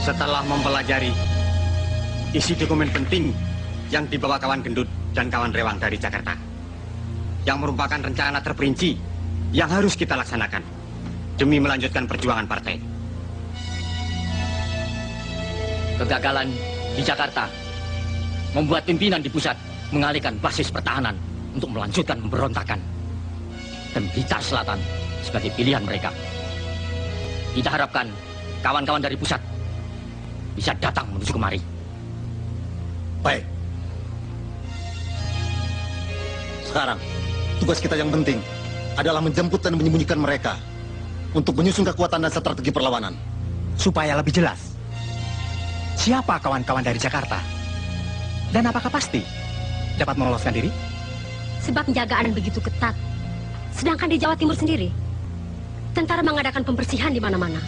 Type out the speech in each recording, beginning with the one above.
Setelah mempelajari isi dokumen penting yang dibawa kawan gendut dan kawan rewang dari Jakarta, yang merupakan rencana terperinci yang harus kita laksanakan demi melanjutkan perjuangan partai. Kegagalan di Jakarta membuat pimpinan di pusat mengalihkan basis pertahanan untuk melanjutkan pemberontakan, dan Blitar Selatan sebagai pilihan mereka. Kita harapkan kawan-kawan dari pusat bisa datang menuju kemari. Baik. Sekarang, tugas kita yang penting adalah menjemput dan menyembunyikan mereka untuk menyusun kekuatan dan strategi perlawanan. Supaya lebih jelas, siapa kawan-kawan dari Jakarta? Dan apakah pasti dapat meloloskan diri? Sebab penjagaan begitu ketat. Sedangkan di Jawa Timur sendiri, tentara mengadakan pembersihan di mana-mana.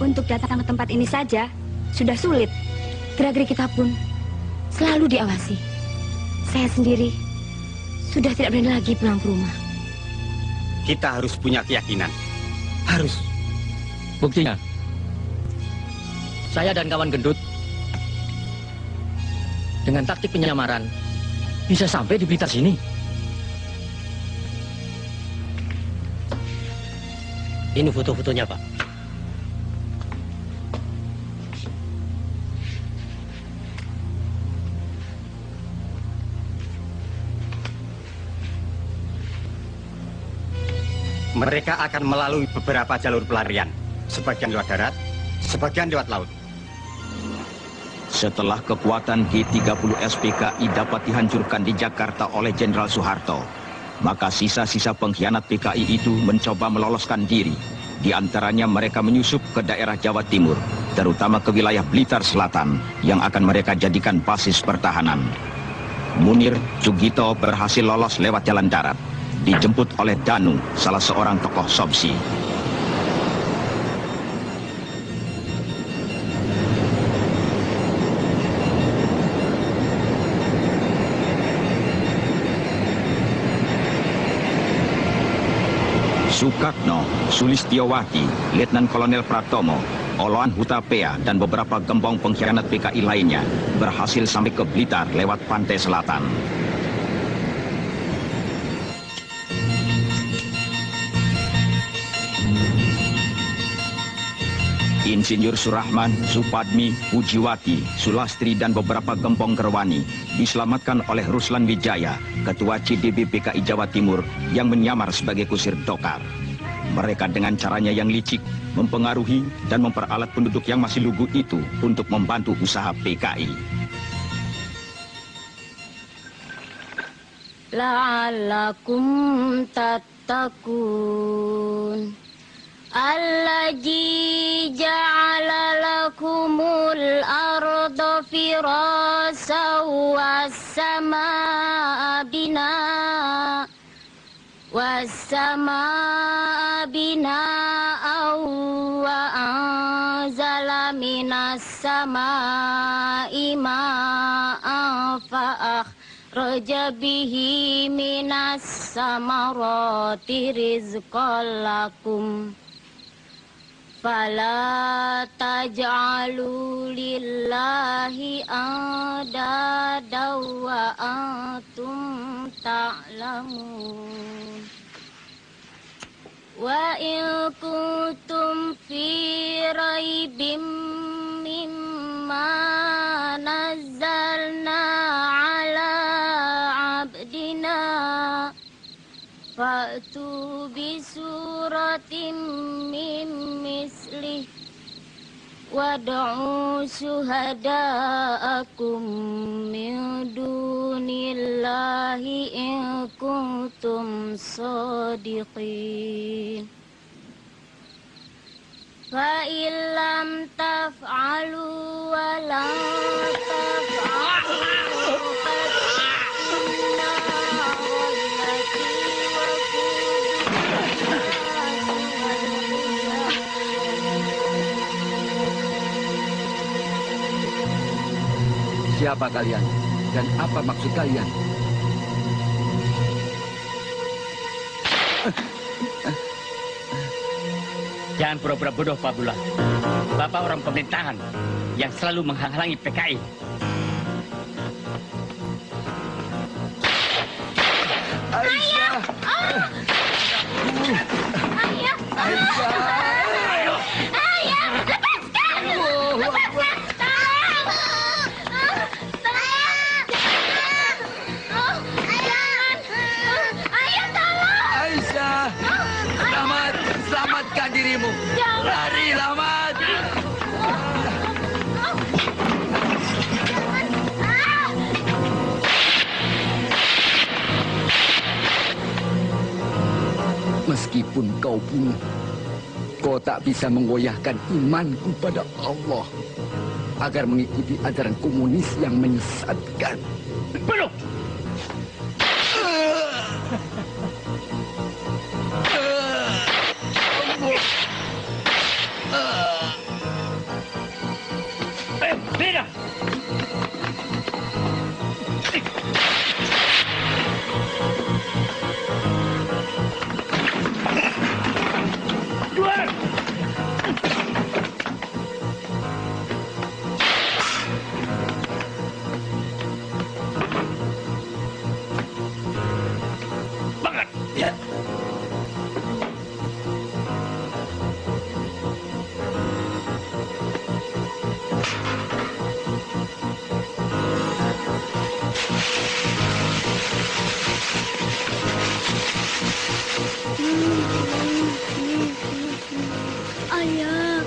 Untuk datang ke tempat ini saja sudah sulit. Gerak-gerik kita pun selalu diawasi. Saya sendiri sudah tidak berani lagi pulang ke rumah. Kita harus punya keyakinan. Harus. Buktinya, saya dan kawan gendut dengan taktik penyamaran bisa sampai di Blitar sini. Ini foto-fotonya, Pak. Mereka akan melalui beberapa jalur pelarian. Sebagian lewat darat, sebagian lewat laut. Setelah kekuatan G30 SPKI dapat dihancurkan di Jakarta oleh Jenderal Soeharto, maka sisa-sisa pengkhianat PKI itu mencoba meloloskan diri. Di antaranya mereka menyusup ke daerah Jawa Timur, terutama ke wilayah Blitar Selatan, yang akan mereka jadikan basis pertahanan. Munir Sugito berhasil lolos lewat jalan darat, dijemput oleh Danu, salah seorang tokoh Sobsi. Sukatno, Sulistiowati, Letnan Kolonel Pratomo, Oloan Hutapea, dan beberapa gembong pengkhianat PKI lainnya berhasil sampai ke Blitar lewat pantai selatan. Insinyur Surahman, Supadmi, Pujiwati, Sulastri, dan beberapa gembong Gerwani diselamatkan oleh Ruslan Wijaya, Ketua CDB PKI Jawa Timur yang menyamar sebagai kusir Dokar. Mereka dengan caranya yang licik mempengaruhi dan memperalat penduduk yang masih lugu itu untuk membantu usaha PKI. La'allakum tattaqun. Allazi ja'ala lakumul arda firasa was-samaa binaa wa anzala minas samaa'i ma'an fa'akhraja bihi minas samarati rizqan lakum. Fala taj'alu lillahi andada wa antum ta'lamun. Wa in kuntum fi raibim mimma nazzalna ala abdina fa'tu bi suratim min mislih wad'u syuhada'akum min dunillahi in kuntum shadiqin. Fa illam taf'alu wa la taf'alu Siapa kalian dan apa maksud kalian? Jangan pura-pura bodoh, Pak Bulan. Bapak orang pemerintahan yang selalu menghalangi PKI. Ayah! Ayah! Ayah! Lepaskan! Lepaskan! Tolong! Tolong! Jangan! Ayah, tolong! Aisyah, selamatkan dirimu. Lari, Lamat. Meskipun kau bunuh, kau tak bisa menggoyahkan imanku pada Allah agar mengikuti ajaran komunis yang menyesatkan. Bunuh! Beda! Keluar! Bangat! Ya. Ayah!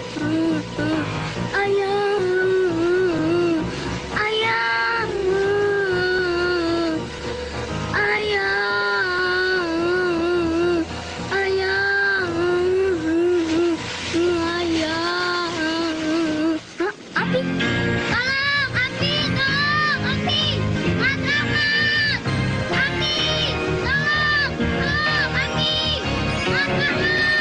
Ayah! Ayah! Ayah! Ayah! Ayah! Api! Tolong! Api! Tolong! Api! Mas Ahmad! Api! Tolong! Tolong! Api! Mas Ahmad!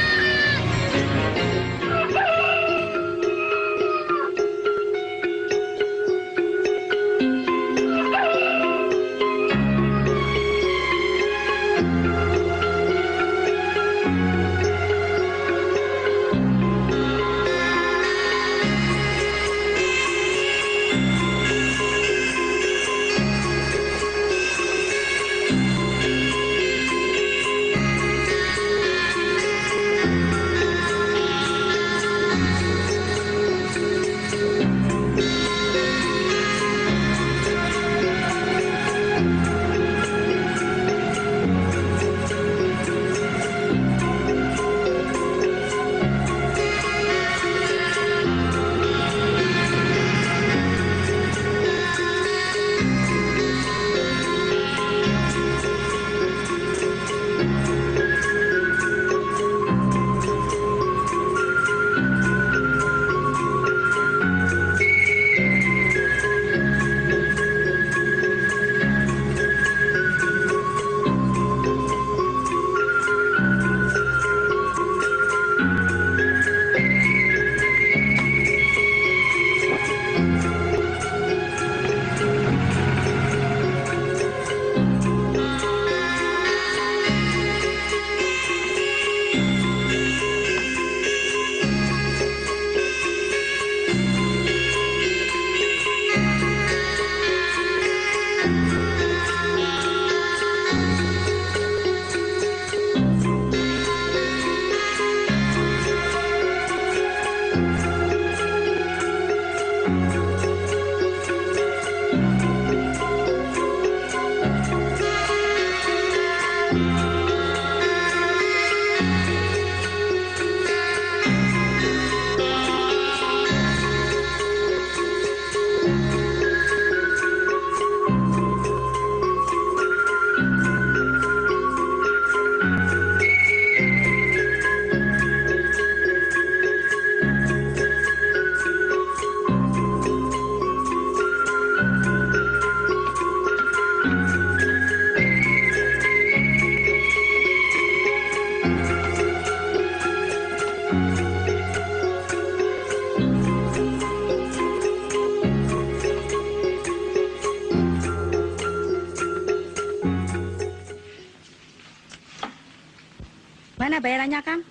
Mana bayarannya, Kang?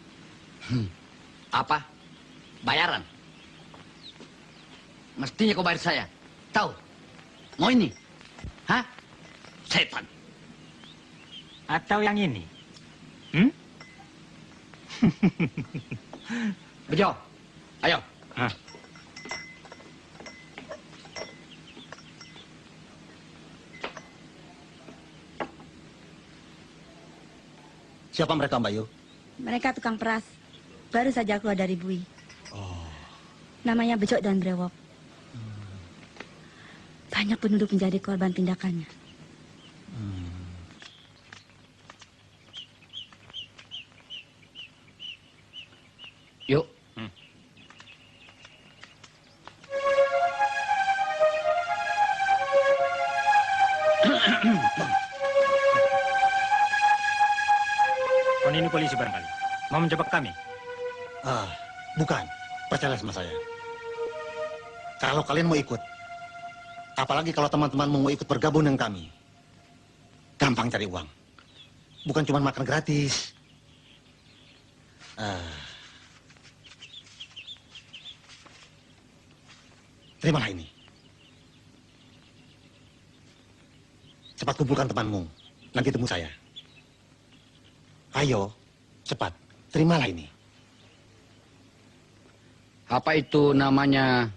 Apa? Bayaran? Mestinya kau bayar saya. Tahu? Mau ini? Hah? Setan. Atau yang ini? Bejo, ayo. Hah? Siapa mereka, Mbak Yu? Mereka tukang peras. Baru saja keluar dari bui. Namanya Bejo dan Brewok. Banyak penduduk menjadi korban tindakannya. Yuk. Kon ini polisi barangkali. Mau menjebak kami? Bukan. Percaya sama saya. Kalau kalian mau ikut, apalagi kalau teman-teman mau ikut bergabung dengan kami, gampang cari uang. Bukan cuma makan gratis. Terimalah ini. Cepat kumpulkan temanmu. Nanti temu saya. Ayo, cepat. Terimalah ini. Apa itu namanya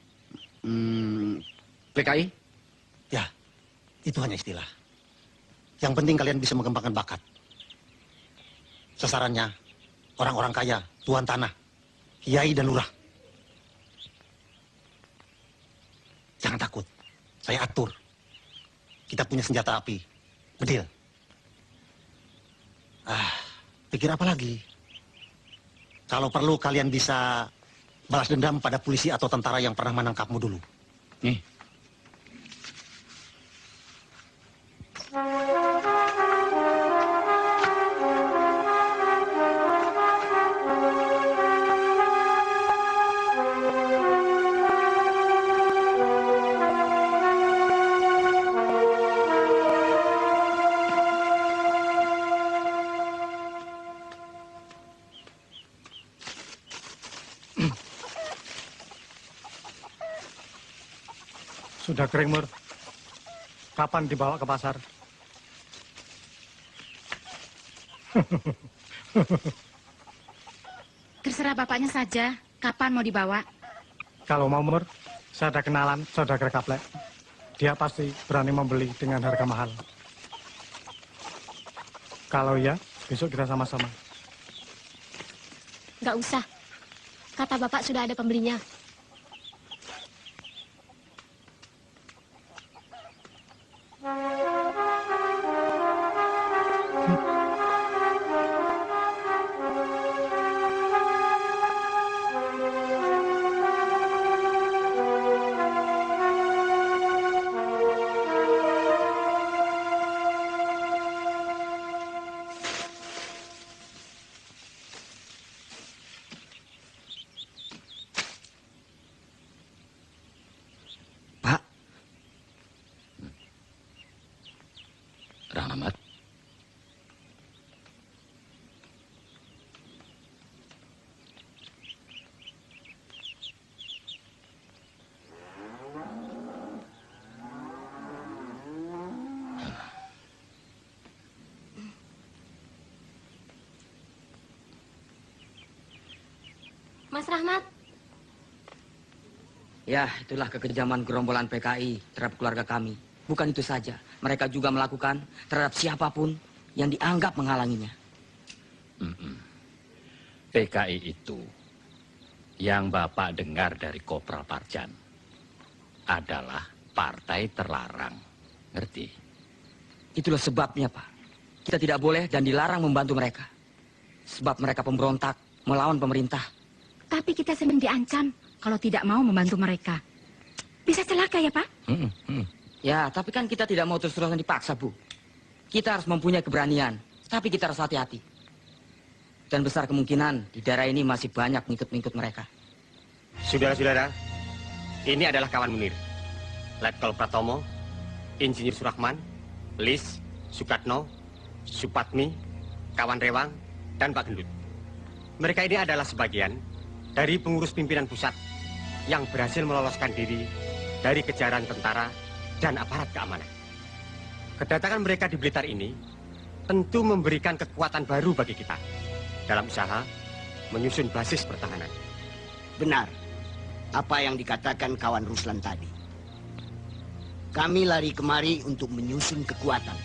PKI? Ya, itu hanya istilah. Yang penting kalian bisa mengembangkan bakat. Sasarannya, orang-orang kaya, tuan tanah, kiai dan lurah. Jangan takut, saya atur. Kita punya senjata api, bedil. Pikir apa lagi? Kalau perlu kalian bisa balas dendam pada polisi atau tentara yang pernah menangkapmu dulu. Nih. Sudah kering, Mur. Kapan dibawa ke pasar? Terserah bapaknya saja, kapan mau dibawa? Kalau mau, Mur, saya ada kenalan saudagar Kaplek. Dia pasti berani membeli dengan harga mahal. Kalau ya, besok kita sama-sama. Nggak usah. Kata bapak sudah ada pembelinya. Rahmat. Mas Rahmat. Ya, itulah kekejaman gerombolan PKI terhadap keluarga kami. Bukan itu saja, mereka juga melakukan terhadap siapapun yang dianggap menghalanginya. PKI itu yang Bapak dengar dari Kopral Parjan adalah partai terlarang. Ngerti? Itulah sebabnya, Pak. Kita tidak boleh dan dilarang membantu mereka. Sebab mereka pemberontak melawan pemerintah. Tapi kita sering diancam kalau tidak mau membantu mereka. Bisa celaka ya, Pak? Ya, tapi kan kita tidak mau terus-terusan dipaksa, Bu. Kita harus mempunyai keberanian, tapi kita harus hati-hati. Dan besar kemungkinan di daerah ini masih banyak ngikut-ngikut mereka. Saudara-saudara, ini adalah kawan Munir. Letkol Pratomo, Insinyur Surahman, Lis, Sukatno, Supatmi, kawan Rewang, dan Pak Gendut. Mereka ini adalah sebagian dari pengurus pimpinan pusat yang berhasil meloloskan diri dari kejaran tentara dan aparat keamanan. Kedatangan mereka di Blitar ini tentu memberikan kekuatan baru bagi kita dalam usaha menyusun basis pertahanan. Benar apa yang dikatakan kawan Ruslan tadi. Kami lari kemari untuk menyusun kekuatan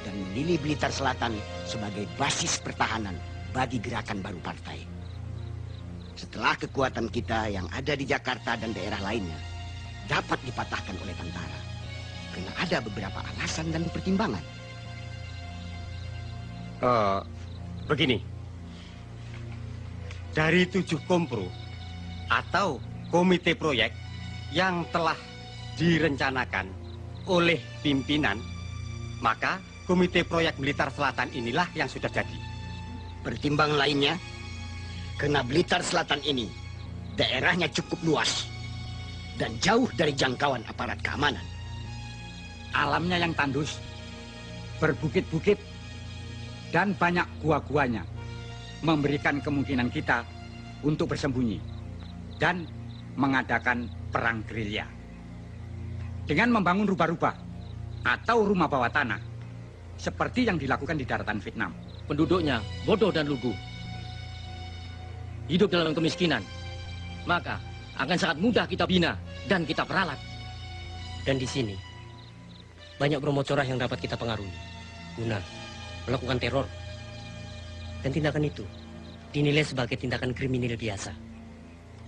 dan memilih Blitar Selatan sebagai basis pertahanan bagi gerakan baru partai. Setelah kekuatan kita yang ada di Jakarta dan daerah lainnya dapat dipatahkan oleh tentara, karena ada beberapa alasan dan pertimbangan. Begini, dari 7 kompro atau komite proyek yang telah direncanakan oleh pimpinan, maka komite proyek Blitar Selatan inilah yang sudah jadi. Pertimbangan lainnya, karena Blitar Selatan ini daerahnya cukup luas dan jauh dari jangkauan aparat keamanan. Alamnya yang tandus, berbukit-bukit, dan banyak gua-guanya memberikan kemungkinan kita untuk bersembunyi dan mengadakan perang gerilya. Dengan membangun rubah-rubah atau rumah bawah tanah, seperti yang dilakukan di daratan Vietnam. Penduduknya bodoh dan lugu, hidup dalam kemiskinan, maka akan sangat mudah kita bina dan kita peralat. Dan di sini banyak bromocorah yang dapat kita pengaruhi guna melakukan teror. Dan tindakan itu dinilai sebagai tindakan kriminal biasa.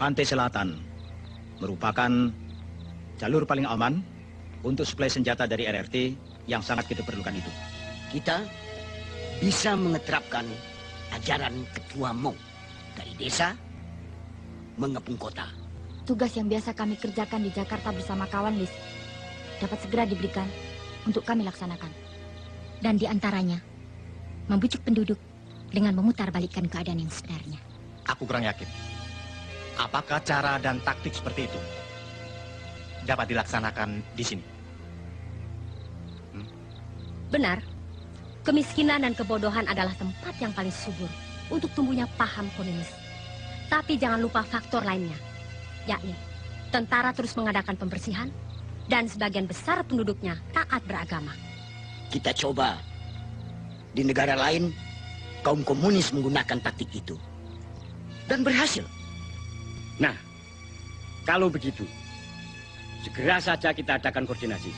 Pantai Selatan merupakan jalur paling aman untuk suplai senjata dari RRT yang sangat kita perlukan itu. Kita bisa mengeterapkan ajaran Ketua Mong dari desa mengepung kota. Tugas yang biasa kami kerjakan di Jakarta bersama kawan Lis dapat segera diberikan untuk kami laksanakan. Dan diantaranya, membujuk penduduk dengan memutarbalikkan keadaan yang sebenarnya. Aku kurang yakin. Apakah cara dan taktik seperti itu dapat dilaksanakan di sini? Benar, kemiskinan dan kebodohan adalah tempat yang paling subur untuk tumbuhnya paham komunis. Tapi jangan lupa faktor lainnya, yakni tentara terus mengadakan pembersihan dan sebagian besar penduduknya taat beragama. Kita coba. Di negara lain, kaum komunis menggunakan taktik itu. Dan berhasil. Nah, kalau begitu, segera saja kita adakan koordinasi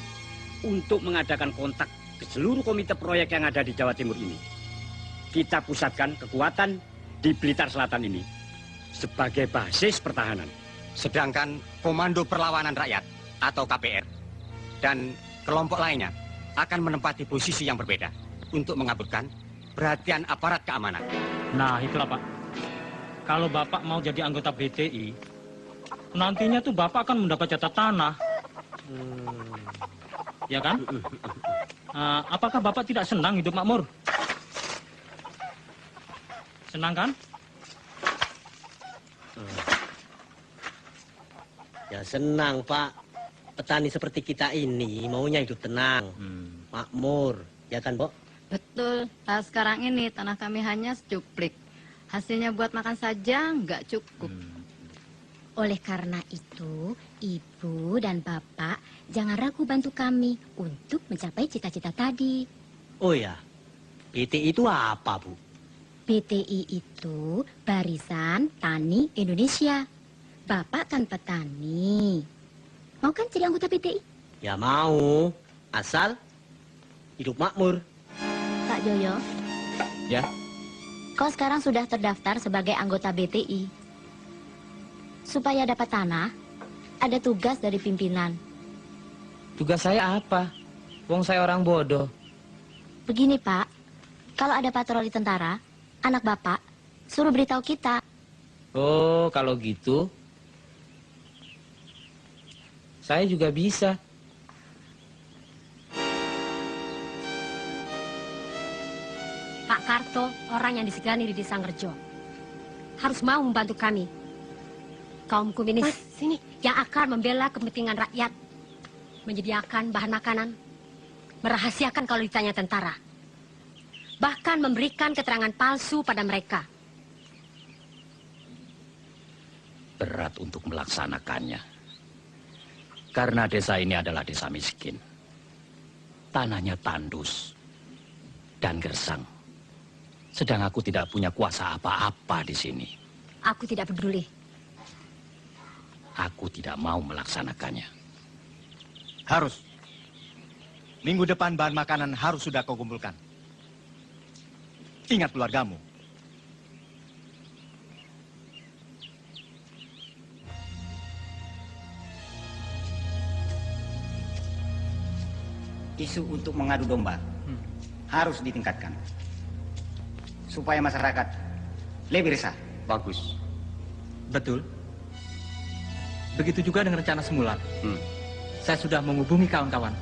untuk mengadakan kontak ke seluruh komite proyek yang ada di Jawa Timur ini. Kita pusatkan kekuatan di Blitar Selatan ini sebagai basis pertahanan. Sedangkan Komando Perlawanan Rakyat atau KPR dan kelompok lainnya akan menempati posisi yang berbeda untuk mengaburkan perhatian aparat keamanan. Nah, itulah Pak. Kalau Bapak mau jadi anggota BTI, nantinya tuh Bapak akan mendapat jatah tanah. Ya kan? Apakah Bapak tidak senang hidup makmur? Senang kan? Ya senang, Pak. Petani seperti kita ini maunya hidup tenang, makmur, ya kan, Pok? Betul. Nah, sekarang ini tanah kami hanya secuplik. Hasilnya buat makan saja nggak cukup. Oleh karena itu, Ibu dan Bapak jangan ragu bantu kami untuk mencapai cita-cita tadi. Oh ya, BTI itu apa, Bu? BTI itu Barisan Tani Indonesia. Bapak kan petani. Mau kan jadi anggota BTI? Ya mau, asal hidup makmur. Pak Joyo. Ya. Kau sekarang sudah terdaftar sebagai anggota BTI. Supaya dapat tanah, ada tugas dari pimpinan. Tugas saya apa? Wong saya orang bodoh. Begini, Pak. Kalau ada patroli tentara, anak Bapak suruh beritahu kita. Oh, kalau gitu, saya juga bisa. Pak Karto, orang yang disegani di Desa Ngerjo, harus mau membantu kami. Kaum komunis sini yang akan membela kepentingan rakyat, menyediakan bahan makanan, merahasiakan kalau ditanya tentara, bahkan memberikan keterangan palsu pada mereka. Berat untuk melaksanakannya. Karena desa ini adalah desa miskin. Tanahnya tandus dan gersang. Sedang aku tidak punya kuasa apa-apa di sini. Aku tidak peduli. Aku tidak mau melaksanakannya. Harus. Minggu depan bahan makanan harus sudah kau kumpulkan. Ingat keluargamu. Isu untuk mengadu domba harus ditingkatkan supaya masyarakat lebih resah. Bagus. Betul. Begitu juga dengan rencana semula. Saya sudah menghubungi kawan-kawan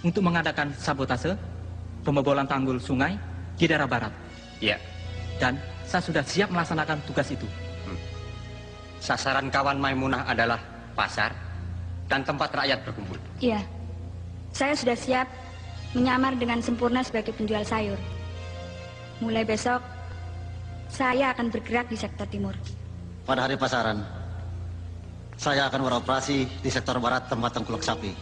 untuk mengadakan sabotase pembobolan tanggul sungai di daerah barat. Iya. Dan saya sudah siap melaksanakan tugas itu. Sasaran kawan Maimunah adalah pasar dan tempat rakyat berkumpul. Iya. Saya sudah siap menyamar dengan sempurna sebagai penjual sayur. Mulai besok, saya akan bergerak di sektor timur. Pada hari pasaran, saya akan beroperasi di sektor barat tempat tengkulak sapi.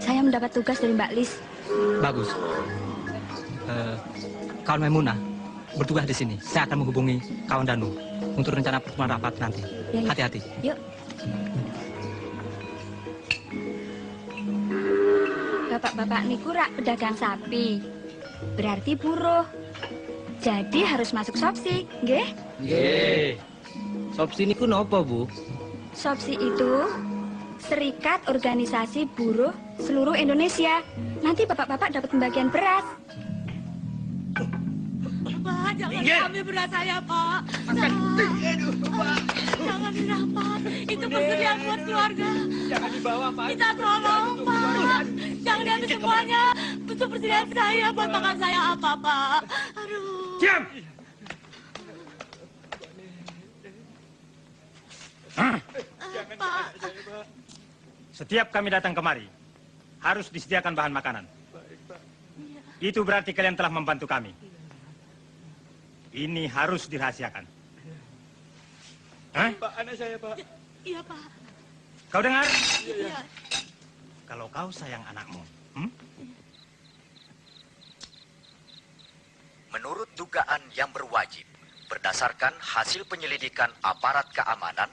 Saya mendapat tugas dari Mbak Lis. Bagus. Kawan Maimunah bertugas di sini. Saya akan menghubungi kawan Danu untuk rencana pertemuan rapat nanti. Ya. Hati-hati. Yuk. Bapak-bapak niku rak pedagang sapi. Berarti buruh. Jadi harus masuk Sopsi, nggih? Nggih. Sopsi niku napa, Bu? Sopsi itu Serikat Organisasi Buruh Seluruh Indonesia. Nanti bapak-bapak dapat pembagian beras. Pak, jangan ambil beras saya, Pak. Jangan dirampas. Itu persediaan buat keluarga. Jangan dibawa, Pak. Kita tolong, Pak. Jangan diambil semuanya. Untuk persediaan saya, buat makan saya apa, Pak. Aduh. Diam! Pak. Setiap kami datang kemari, harus disediakan bahan makanan. Itu berarti kalian telah membantu kami. Ini harus dirahasiakan. Hah? Pak, anak saya, Pak. Iya, Pak. Kau dengar? Iya. Kalau kau sayang anakmu, Menurut dugaan yang berwajib, berdasarkan hasil penyelidikan aparat keamanan,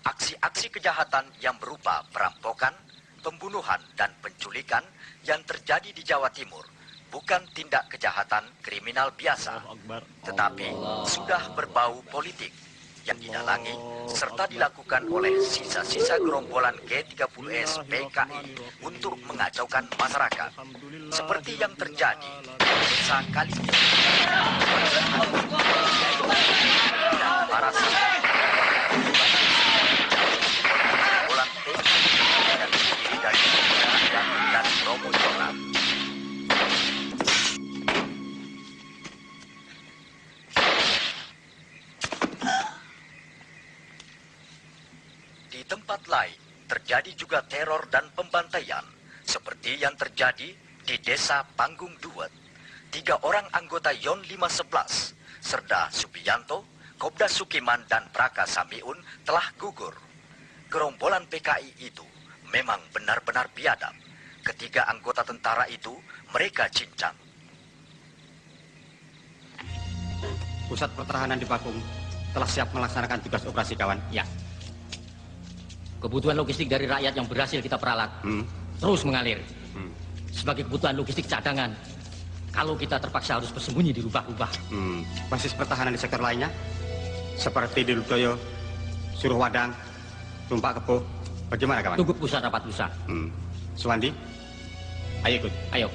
aksi-aksi kejahatan yang berupa perampokan, pembunuhan, dan penculikan yang terjadi di Jawa Timur bukan tindak kejahatan kriminal biasa, tetapi sudah berbau politik yang didalangi serta dilakukan oleh sisa-sisa gerombolan G30S PKI untuk mengacaukan masyarakat, seperti yang terjadi di desa Kaliki. Dan para gerombolan PKI yang terdiri dari dan promosional. Di tempat lain, terjadi juga teror dan pembantaian, seperti yang terjadi di desa Panggung Duet. 3 orang anggota Yon 511, Serda Subianto, Kobda Sukiman, dan Praka Samiun telah gugur. Gerombolan PKI itu memang benar-benar biadab. Ketiga anggota tentara itu, mereka cincang. Pusat pertahanan di Pakung telah siap melaksanakan tugas operasi kawan. Ya. Kebutuhan logistik dari rakyat yang berhasil kita peralat terus mengalir. Sebagai kebutuhan logistik cadangan, kalau kita terpaksa harus bersembunyi di rubah-rubah. Basis pertahanan di sektor lainnya, seperti di Ludoyo, Suruhwadang, Tumpak Kepo, bagaimana kawan? Tunggu pusat rapat lusa. Suwandi, ayo ikut. Ayo.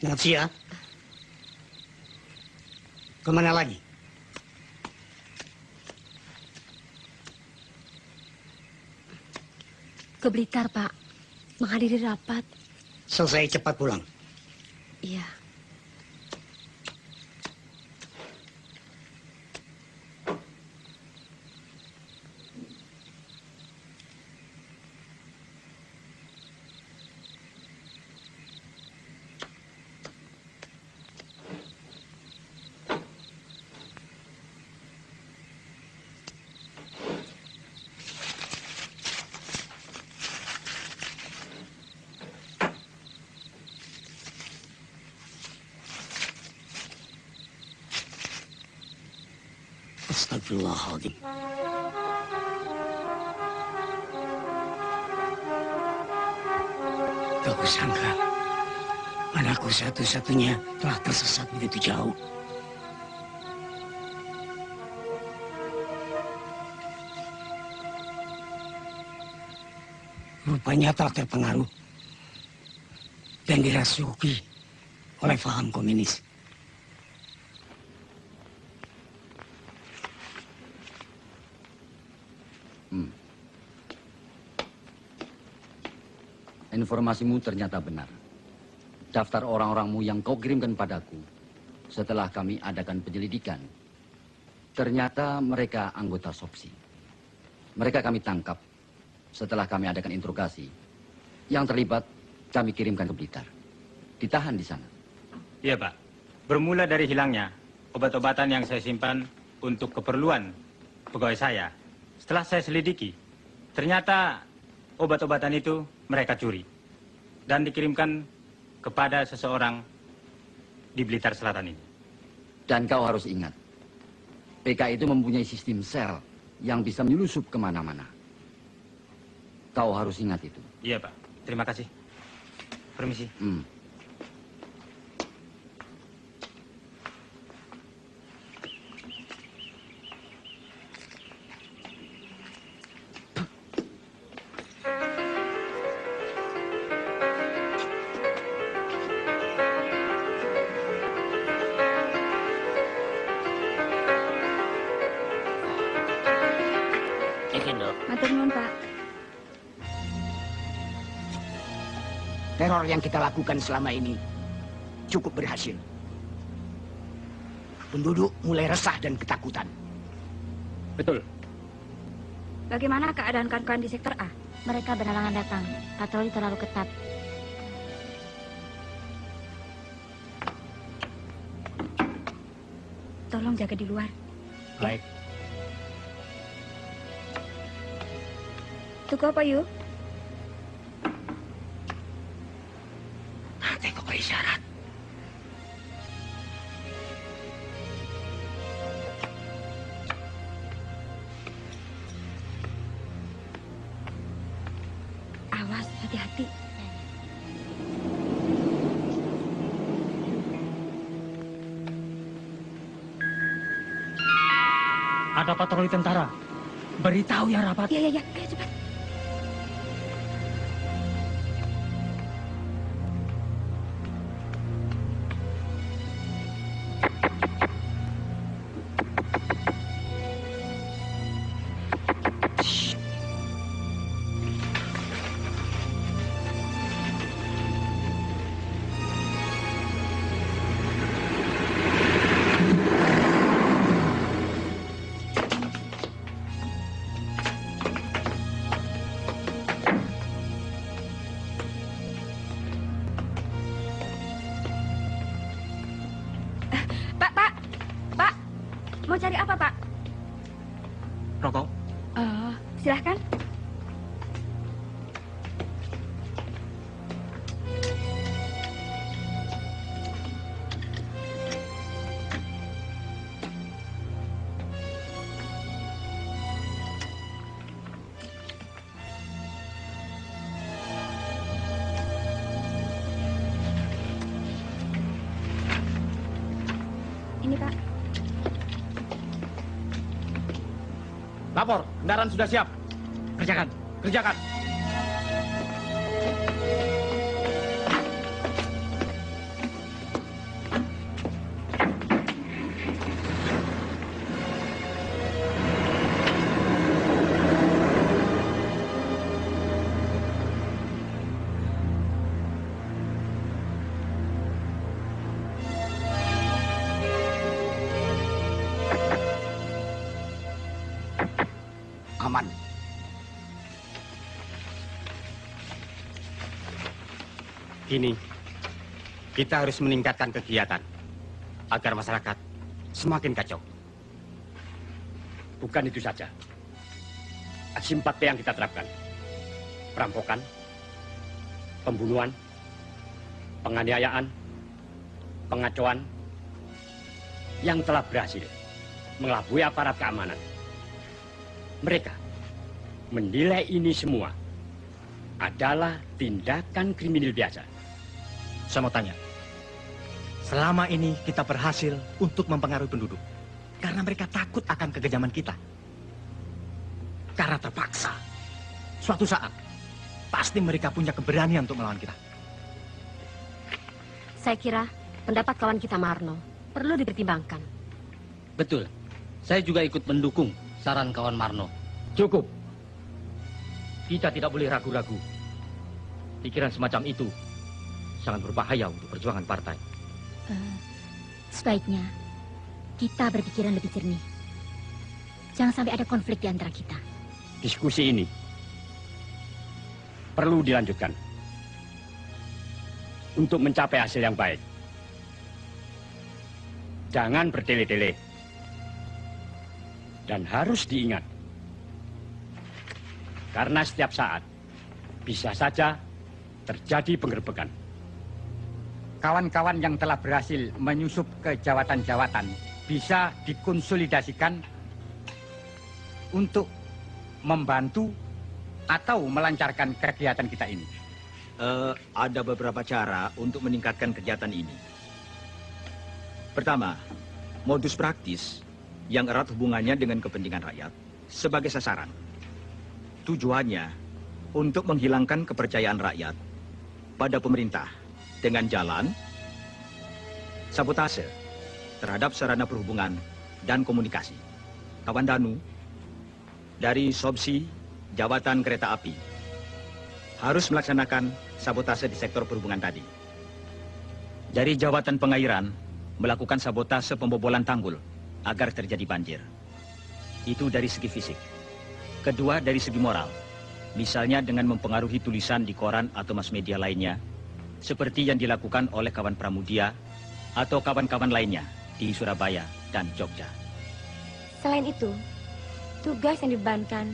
Napsia, kemana lagi? Ke Blitar, Pak. Menghadiri rapat. Selesai cepat pulang. Iya. Astagfirullahaladzim. Tak kusangka anakku satu-satunya telah tersesat begitu jauh. Rupanya telah terpengaruh dan dirasuki oleh paham komunis. Informasimu ternyata benar. Daftar orang-orangmu yang kau kirimkan padaku setelah kami adakan penyelidikan, ternyata mereka anggota SOPSI. Mereka kami tangkap setelah kami adakan interogasi. Yang terlibat kami kirimkan ke Blitar. Ditahan di sana. Iya, Pak. Bermula dari hilangnya obat-obatan yang saya simpan untuk keperluan pegawai saya. Setelah saya selidiki, ternyata obat-obatan itu mereka curi dan dikirimkan kepada seseorang di Blitar Selatan ini. Dan kau harus ingat, PKI itu mempunyai sistem sel yang bisa menyelusup kemana-mana. Kau harus ingat itu. Iya, Pak. Terima kasih. Permisi. Matur nuwun, Pak. Teror yang kita lakukan selama ini cukup berhasil. Penduduk mulai resah dan ketakutan. Betul. Bagaimana keadaan kawan-kawan di sektor A? Mereka berhalangan datang. Patroli terlalu ketat. Tolong jaga di luar. Baik. Tuku apa, yuk? Tengok isyarat. Awas, hati-hati. Ada patroli tentara. Beritahu ya, rapat. Iya, ayo cepat. Mau cari apa, Pak? Rokok. Oh, silahkan. Ini, Pak. Lapor, kendaraan sudah siap. Kerjakan, kerjakan. aman. Kini, kita harus meningkatkan kegiatan agar masyarakat semakin kacau. Bukan itu saja. Aksi 4P yang kita terapkan. Perampokan, pembunuhan, penganiayaan, pengacauan yang telah berhasil mengelabui aparat keamanan. Mereka menilai ini semua adalah tindakan kriminal biasa. Saya mau tanya, selama ini kita berhasil untuk mempengaruhi penduduk karena mereka takut akan kekejaman kita. Karena terpaksa, suatu saat pasti mereka punya keberanian untuk melawan kita. Saya kira pendapat kawan kita Marno perlu dipertimbangkan. Betul. Saya juga ikut mendukung saran kawan Marno. Cukup. Kita tidak boleh ragu-ragu. Pikiran semacam itu sangat berbahaya untuk perjuangan partai. Sebaiknya kita berpikiran lebih jernih. Jangan sampai ada konflik di antara kita. Diskusi ini perlu dilanjutkan untuk mencapai hasil yang baik. Jangan bertele-tele. Dan harus diingat, karena setiap saat bisa saja terjadi penggerbekan. Kawan-kawan yang telah berhasil menyusup ke jawatan-jawatan bisa dikonsolidasikan untuk membantu atau melancarkan kegiatan kita ini. Ada beberapa cara untuk meningkatkan kegiatan ini. Pertama, modus praktis yang erat hubungannya dengan kepentingan rakyat sebagai sasaran. Tujuannya untuk menghilangkan kepercayaan rakyat pada pemerintah dengan jalan sabotase terhadap sarana perhubungan dan komunikasi. Kawan Danu dari Sobsi Jawatan Kereta Api harus melaksanakan sabotase di sektor perhubungan tadi. Dari Jawatan Pengairan melakukan sabotase pembobolan tanggul agar terjadi banjir. Itu dari segi fisik. Kedua, dari segi moral. Misalnya dengan mempengaruhi tulisan di koran atau mass media lainnya, seperti yang dilakukan oleh kawan Pramudia atau kawan-kawan lainnya di Surabaya dan Jogja. Selain itu, tugas yang dibebankan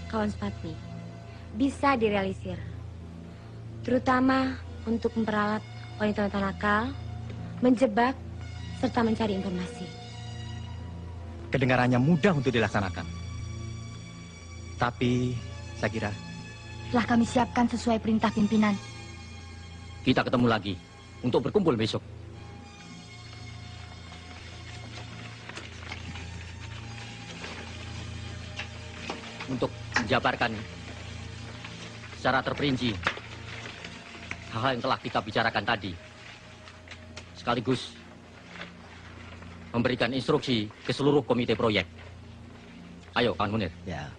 kawan Spatmi bisa direalisir, terutama untuk memperalat wanita-wanita nakal, menjebak, serta mencari informasi. Kedengarannya mudah untuk dilaksanakan. Tapi, saya kira Telah kami siapkan sesuai perintah pimpinan. Kita ketemu lagi untuk berkumpul besok. Untuk menjabarkan secara terperinci hal-hal yang telah kita bicarakan tadi, sekaligus memberikan instruksi ke seluruh komite proyek. Ayo, kawan Munir. Ya.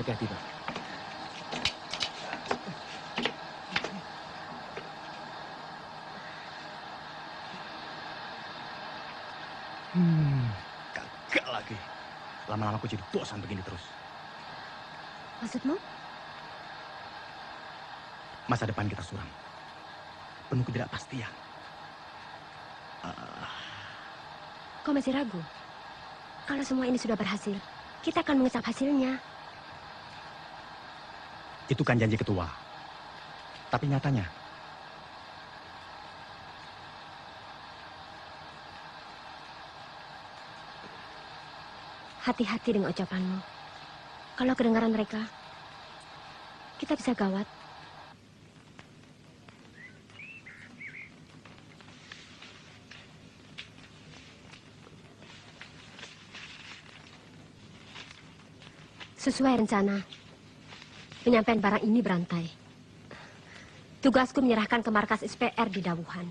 Hati-hati, Pak. Gagal lagi. Lama-lama aku jadi bosan begini terus. Maksudmu? Masa depan kita suram. Penuh ketidakpastian. Kau masih ragu? Kalau semua ini sudah berhasil, kita akan mengecap hasilnya. Itu kan janji ketua. Tapi nyatanya, hati-hati dengan ucapanmu. Kalau kedengaran mereka, kita bisa gawat. Sesuai rencana, penyampaian barang ini berantai. Tugasku menyerahkan ke markas SPR di Dawuhan.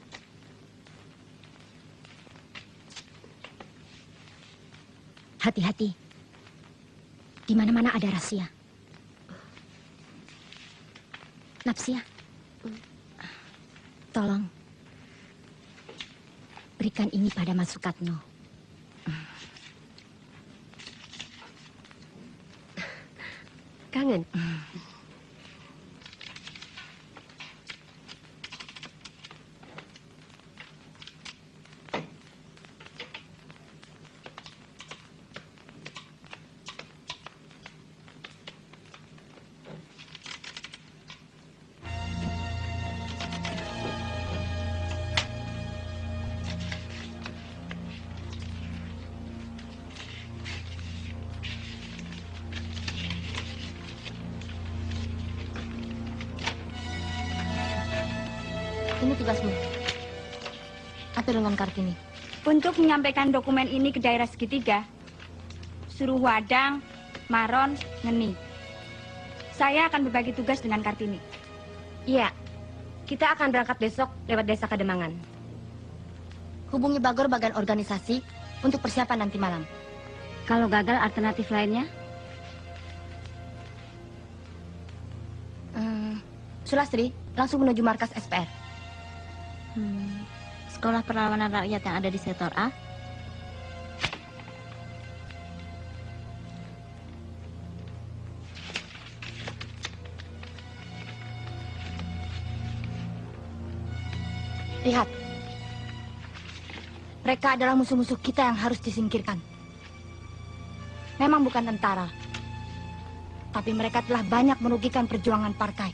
Hati-hati. Di mana-mana ada rahasia. Napsia, tolong berikan ini pada Mas Sukatno. Kangen? Ini tugasmu. Atur dengan Kartini. Untuk menyampaikan dokumen ini ke daerah segitiga, suruh Wadang, Maron, Ngeni. Saya akan berbagi tugas dengan Kartini. Iya, kita akan berangkat besok lewat desa Kademangan. Hubungi Bagor bagian organisasi untuk persiapan nanti malam. Kalau gagal, alternatif lainnya? Sulastri, langsung menuju markas SPR. Sekolah Perlawanan Rakyat yang ada di sektor A. Lihat. Mereka adalah musuh-musuh kita yang harus disingkirkan. Memang bukan tentara. Tapi mereka telah banyak merugikan perjuangan Parkai.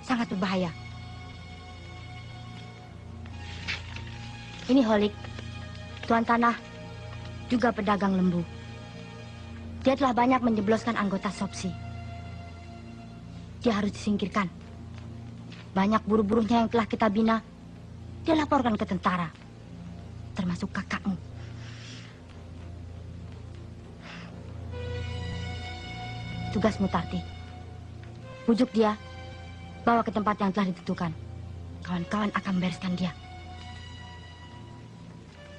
Sangat berbahaya. Ini Holik, tuan tanah, juga pedagang lembu. Dia telah banyak menjebloskan anggota Sopsi. Dia harus disingkirkan. Banyak buruh-buruhnya yang telah kita bina, dia laporkan ke tentara, termasuk kakakmu. Tugasmu, Tarti. Bujuk dia, bawa ke tempat yang telah ditentukan. Kawan-kawan akan membereskan dia.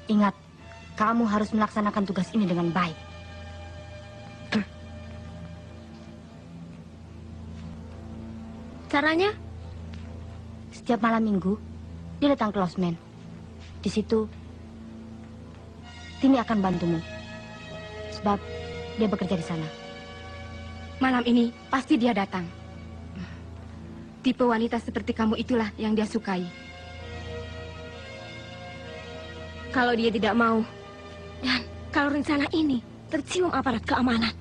Ingat, kamu harus melaksanakan tugas ini dengan baik. Caranya? Setiap malam minggu, dia datang ke losmen. Di situ, Tini akan bantumu. Sebab dia bekerja di sana. Malam ini pasti dia datang. Tipe wanita seperti kamu itulah yang dia sukai. Kalau dia tidak mau, dan kalau rencana ini tercium aparat keamanan,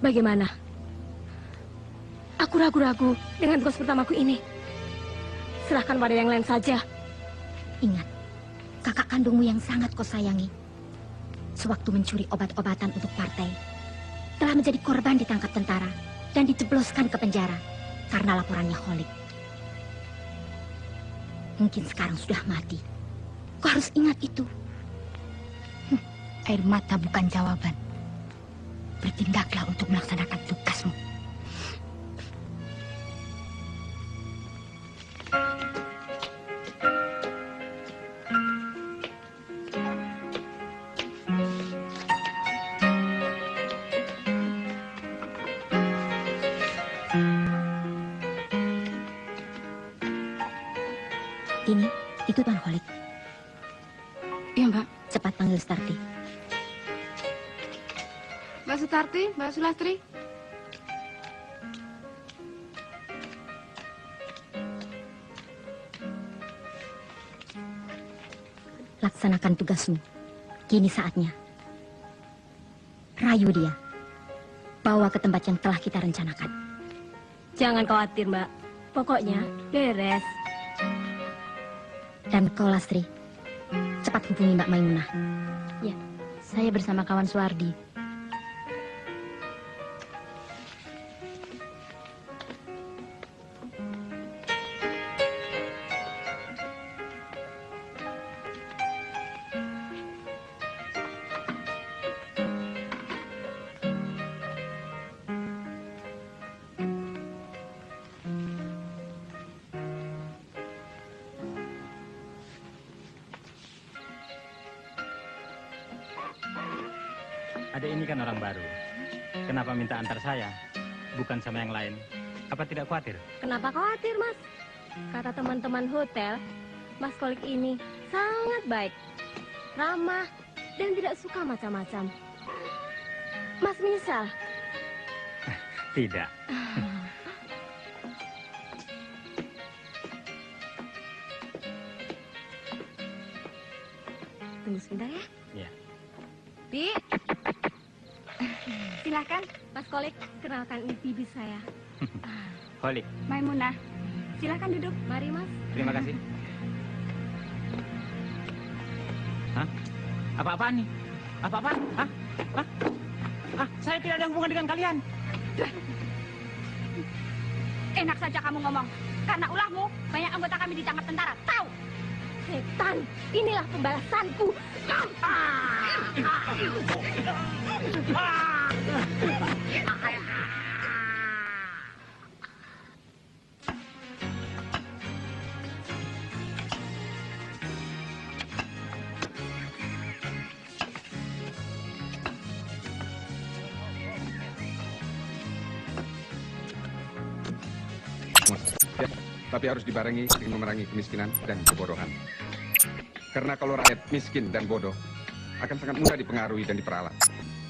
bagaimana? Aku ragu-ragu dengan tugas pertamaku ini. Serahkan pada yang lain saja. Ingat, kakak kandungmu yang sangat kau sayangi, sewaktu mencuri obat-obatan untuk partai, telah menjadi korban ditangkap tentara dan dijebloskan ke penjara karena laporannya Holik. Mungkin sekarang sudah mati. Kau harus ingat itu. Air mata bukan jawaban. Bertindaklah untuk melaksanakan tugasmu. Ini, itu Tuan Holik. Iya, Mbak. Cepat panggil Starti. Mbak Sutarti, Mbak Sulastri. Laksanakan tugasmu. Kini saatnya. Rayu dia. Bawa ke tempat yang telah kita rencanakan. Jangan khawatir, Mbak. Pokoknya beres. Dan kau, Lastri, cepat hubungi Mbak Maimunah. Ya, saya bersama kawan Suwardi. Adek ini kan orang baru. Kenapa minta antar saya? Bukan sama yang lain. Apa tidak khawatir? Kenapa khawatir, Mas? Kata teman-teman hotel, Mas Kolik ini sangat baik, ramah, dan tidak suka macam-macam. Mas menyesal? Tidak. Tunggu sebentar ya. Ya. Bi, silakan Mas Kolik, kenalkan ini bibi saya. Holik. Maimunah, silakan duduk. Mari, Mas. Terima kasih. Hah? Apa-apaan nih? Apa-apaan? Hah? Hah? Saya tidak ada hubungan dengan kalian. Enak saja kamu ngomong. Karena ulahmu, banyak anggota kami ditangkap tentara. Tahu? Setan, inilah pembalasanku. Ya, tapi harus dibarengi dengan memerangi kemiskinan dan kebodohan. Karena kalau rakyat miskin dan bodoh, akan sangat mudah dipengaruhi dan diperalat.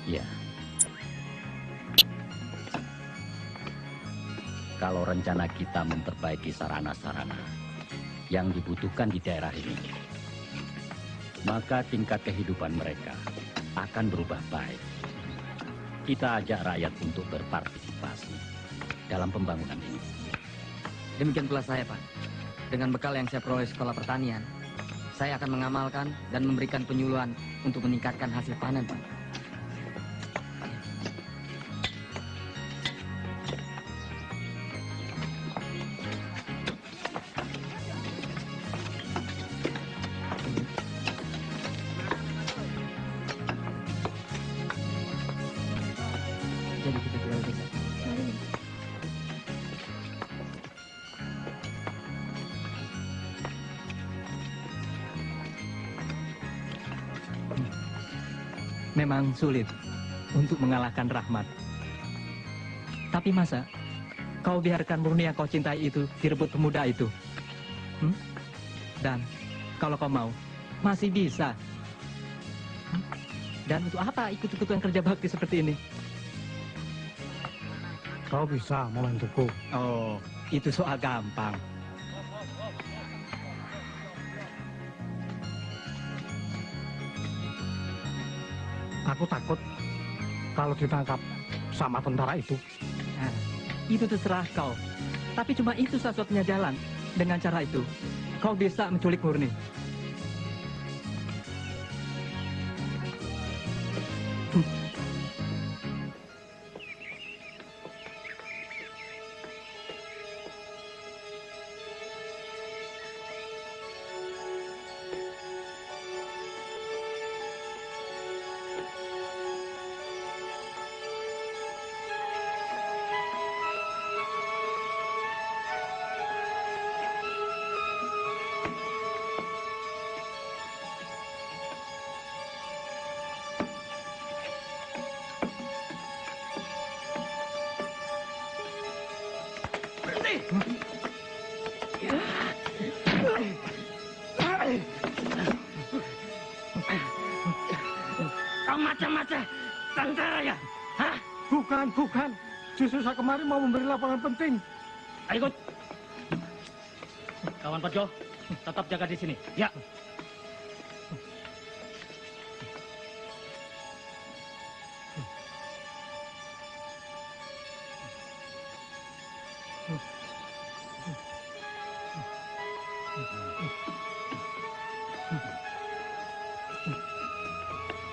Ya. Kalau rencana kita memperbaiki sarana-sarana yang dibutuhkan di daerah ini, maka tingkat kehidupan mereka akan berubah baik. Kita ajak rakyat untuk berpartisipasi dalam pembangunan ini. Demikian pula saya, Pak. Dengan bekal yang saya peroleh sekolah pertanian, saya akan mengamalkan dan memberikan penyuluhan untuk meningkatkan hasil panen, Pak. Jadi kita jual desa. Memang sulit untuk mengalahkan Rahmat. Tapi masa kau biarkan murni yang kau cintai itu direbut pemuda itu? Dan kalau kau mau, masih bisa. Dan untuk apa ikut-ikutan kerja bakti seperti ini? Kau bisa membantuku. Oh, itu soal gampang. Aku takut kalau ditangkap sama tentara itu. Nah, itu terserah kau. Tapi cuma itu satu-satunya jalan. Dengan cara itu, kau bisa menculik Murni. Kau macam-macam tentara ya? Hah? Bukan. Justru saya kemarin mau memberi laporan penting. Ayo ikut. Kawan Pajo, tetap jaga di sini. Ya.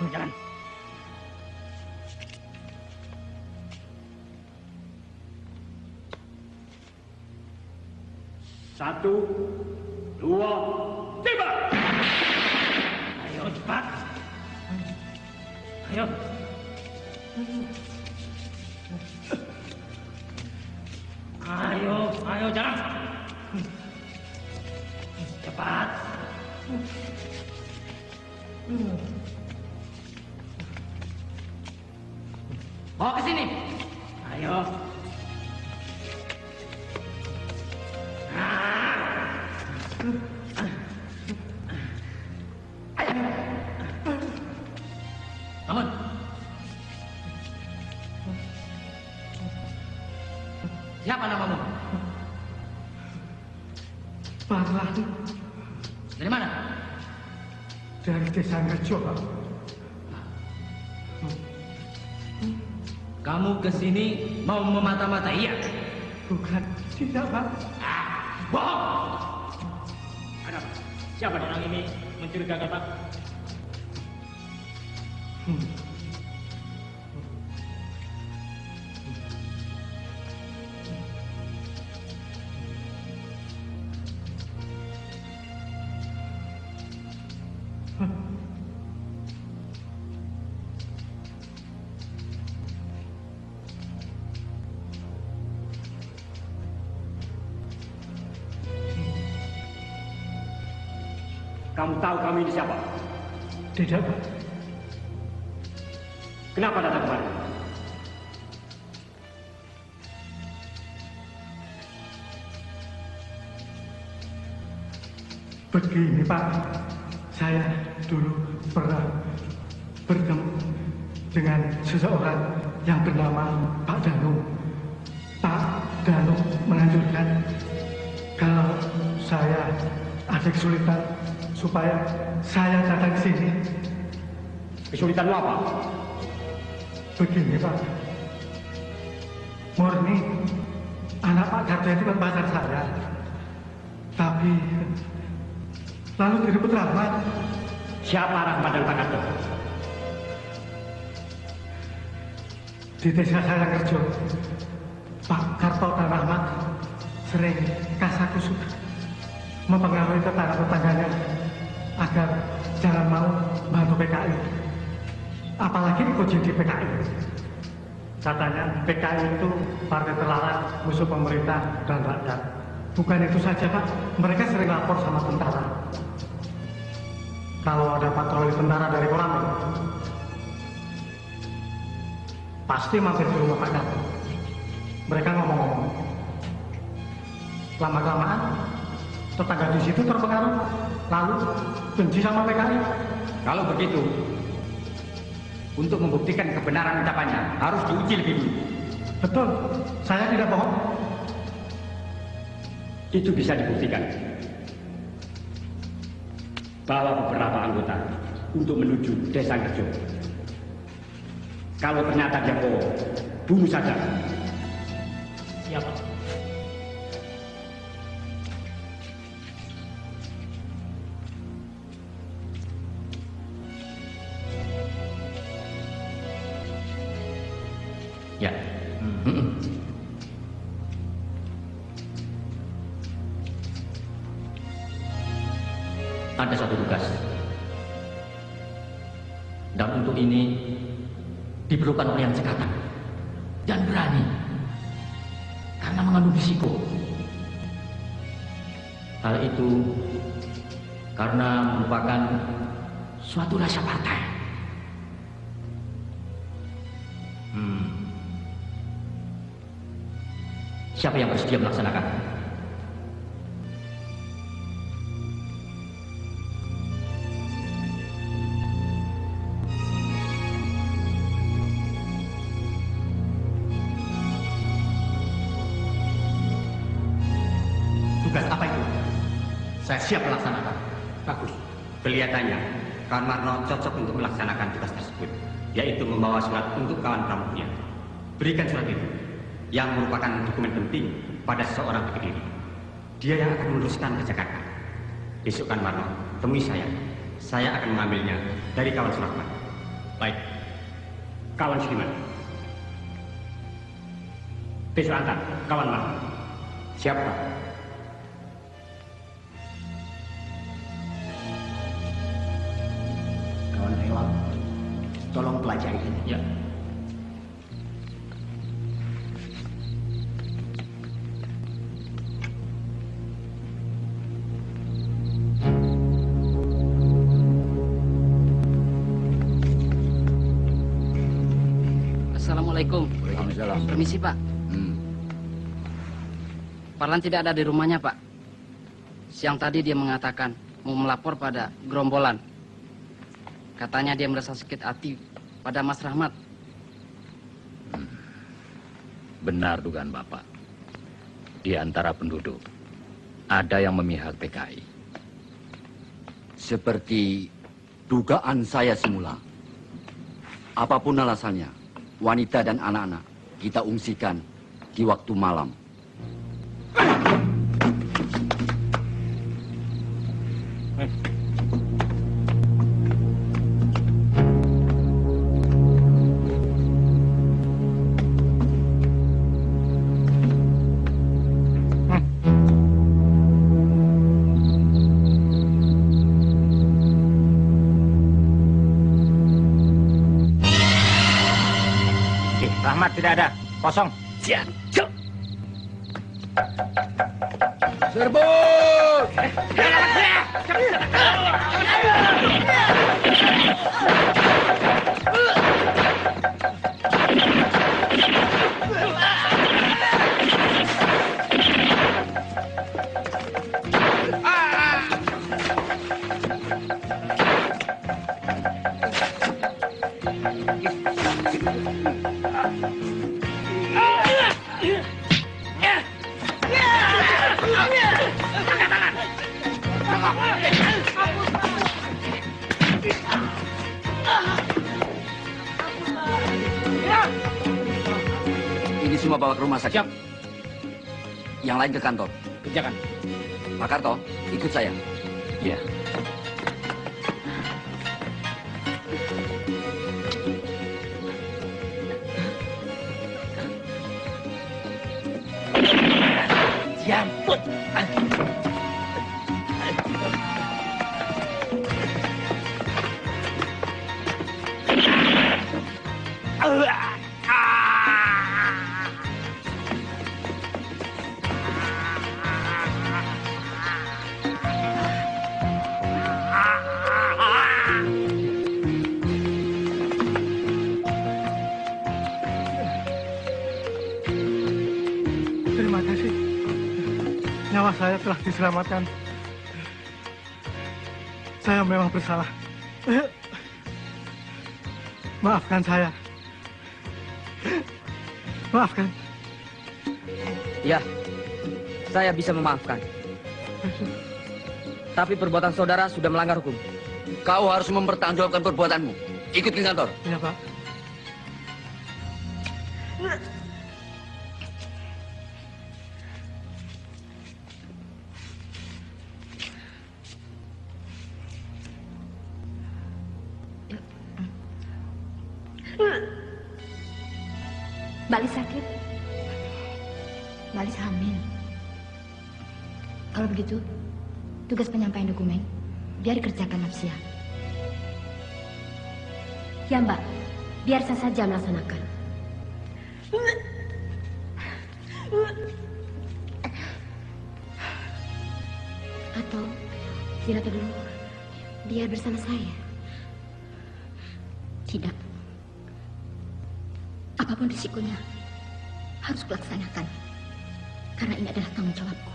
Jalan. Satu, dua, tiba. Ayo cepat. Ayo. Ayo jalan. Cepat. Bawa ke sini. Ayo. Bangun. Siapa namamu? Parlan. Dari mana? Dari desa Ngejo, Pak. Kamu kesini mau memata-mata, iya? Bukan, tidak, Pak. Bohong! Ada apa? Siapa orang ini mencurigakan, Pak? Kamu tahu kami ini siapa? Tidak, Pak. Kenapa datang kemari? Begini, Pak. Saya dulu pernah bertemu dengan seseorang yang bernama Pak Danu. Pak Danu menganjurkan kalau saya ada kesulitan supaya saya datang ke sini. Kesulitanmu apa? Begini, Pak. Murni, anak Pak Darto itu kan pacar saya. Tapi lalu direbut Rahmat. Siapa Rahmat dan Pak Darto? Di desa saya kerja, Pak Darto dan Rahmat sering kasakusuk mempengaruhi tetangga-tetangganya agar jangan mau bantu PKI. Apalagi ikut jadi PKI. Katanya PKI itu partai terlarang, musuh pemerintah dan rakyat. Bukan itu saja, Pak. Mereka sering lapor sama tentara. Kalau ada patroli tentara dari Koramil, pasti mampir di rumah Pak Darto. Mereka ngomong-ngomong. Lama-kelamaan, tetangga di situ terpengaruh, lalu benci sama PKI. Kalau begitu, untuk membuktikan kebenaran ucapannya, harus diuji lebih dulu. Betul, saya tidak bohong. Itu bisa dibuktikan bahwa beberapa anggota untuk menuju desa Kerjo. Kalau ternyata dia bohong, bunuh saja. Siapa? Ya. Ada satu tugas. Dan untuk ini diperlukan orang yang cekatan dan berani. Karena mengandung risiko. Hal itu karena merupakan suatu rahasia partai. Siapa yang bersedia melaksanakan? Tugas apa itu? Saya siap melaksanakan. Bagus. Kelihatannya kawan Marno cocok untuk melaksanakan tugas tersebut, yaitu membawa surat untuk kawan pramudia. Berikan surat itu, yang merupakan dokumen penting pada seseorang di Kediri. Dia yang akan meneruskan ke Jakarta. Besok kan Marno, temui saya. Saya akan mengambilnya dari kawan Surahman. Baik. Kawan Sudiman. Besok antar kawan Marno. Siapa? Kawan Rewang, tolong pelajari ini. Ya. Assalamualaikum. Waalaikumsalam. Permisi, Pak. Parlan tidak ada di rumahnya, Pak. Siang tadi dia mengatakan mau melapor pada gerombolan. Katanya dia merasa sakit hati pada Mas Rahmat. Benar dugaan Bapak. Di antara penduduk, ada yang memihak PKI. Seperti dugaan saya semula. Apapun alasannya, wanita dan anak-anak kita ungsikan di waktu malam. Rahmat tidak ada, kosong. Siap. Serbuk! Ini semua bawa ke rumah sakit. Siap. Yang lain ke kantor. Kerjakan. Pak Karto, ikut saya. Ya. Jambut. Terima kasih. Nyawa saya telah diselamatkan. Saya memang bersalah. Maafkan saya. Maafkan. Ya, saya bisa memaafkan. Tapi perbuatan saudara sudah melanggar hukum. Kau harus mempertanggungjawabkan perbuatanmu. Ikut ke kantor. Iya, Pak. Balik sakit. Balik hamil. Kalau begitu, tugas penyampaian dokumen biar dikerjakan Nafsia. Ya, Mbak. Biar saya saja melaksanakan. Atau Zirata dulu biar bersama saya. Tidak. Apapun risikonya harus kulaksanakan. Karena ini adalah tanggung jawabku.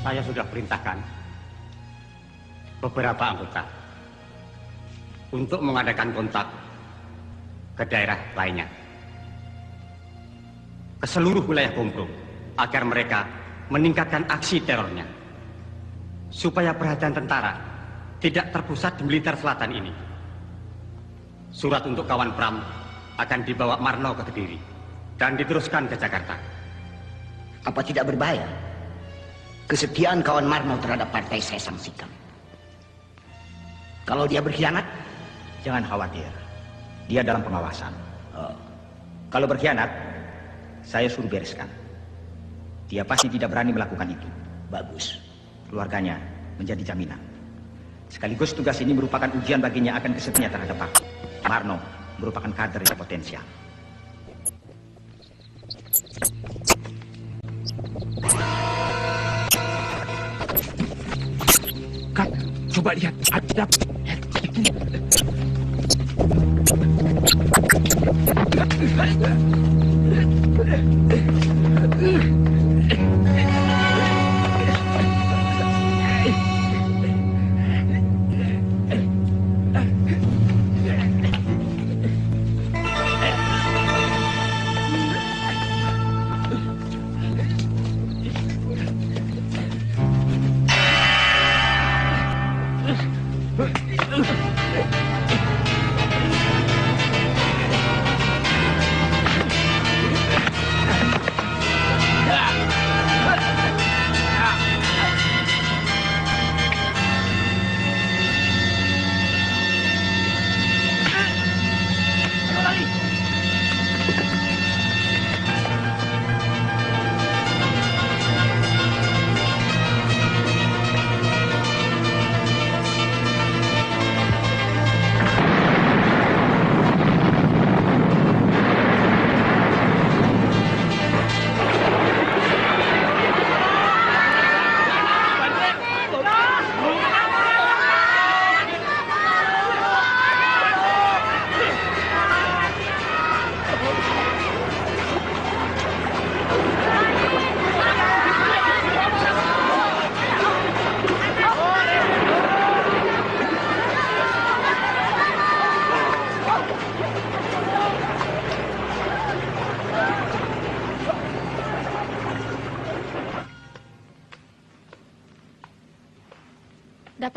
Saya sudah perintahkan beberapa anggota untuk mengadakan kontak ke daerah lainnya, ke seluruh wilayah Gombrong, agar mereka meningkatkan aksi terornya, supaya perhatian tentara tidak terpusat di militer selatan ini. Surat untuk kawan Pram akan dibawa Marno ke Kediri dan diteruskan ke Jakarta. Apa tidak berbahaya? Kesetiaan kawan Marno terhadap partai saya sanksikan. Kalau dia berkhianat? Jangan khawatir. Dia dalam pengawasan. Kalau berkhianat, saya suruh bereskan. Dia pasti tidak berani melakukan itu. Bagus. Keluarganya menjadi jaminan. Sekaligus tugas ini merupakan ujian baginya akan kesetiaan terhadap aku. Marno merupakan kader yang potensial. Kak, coba lihat, ada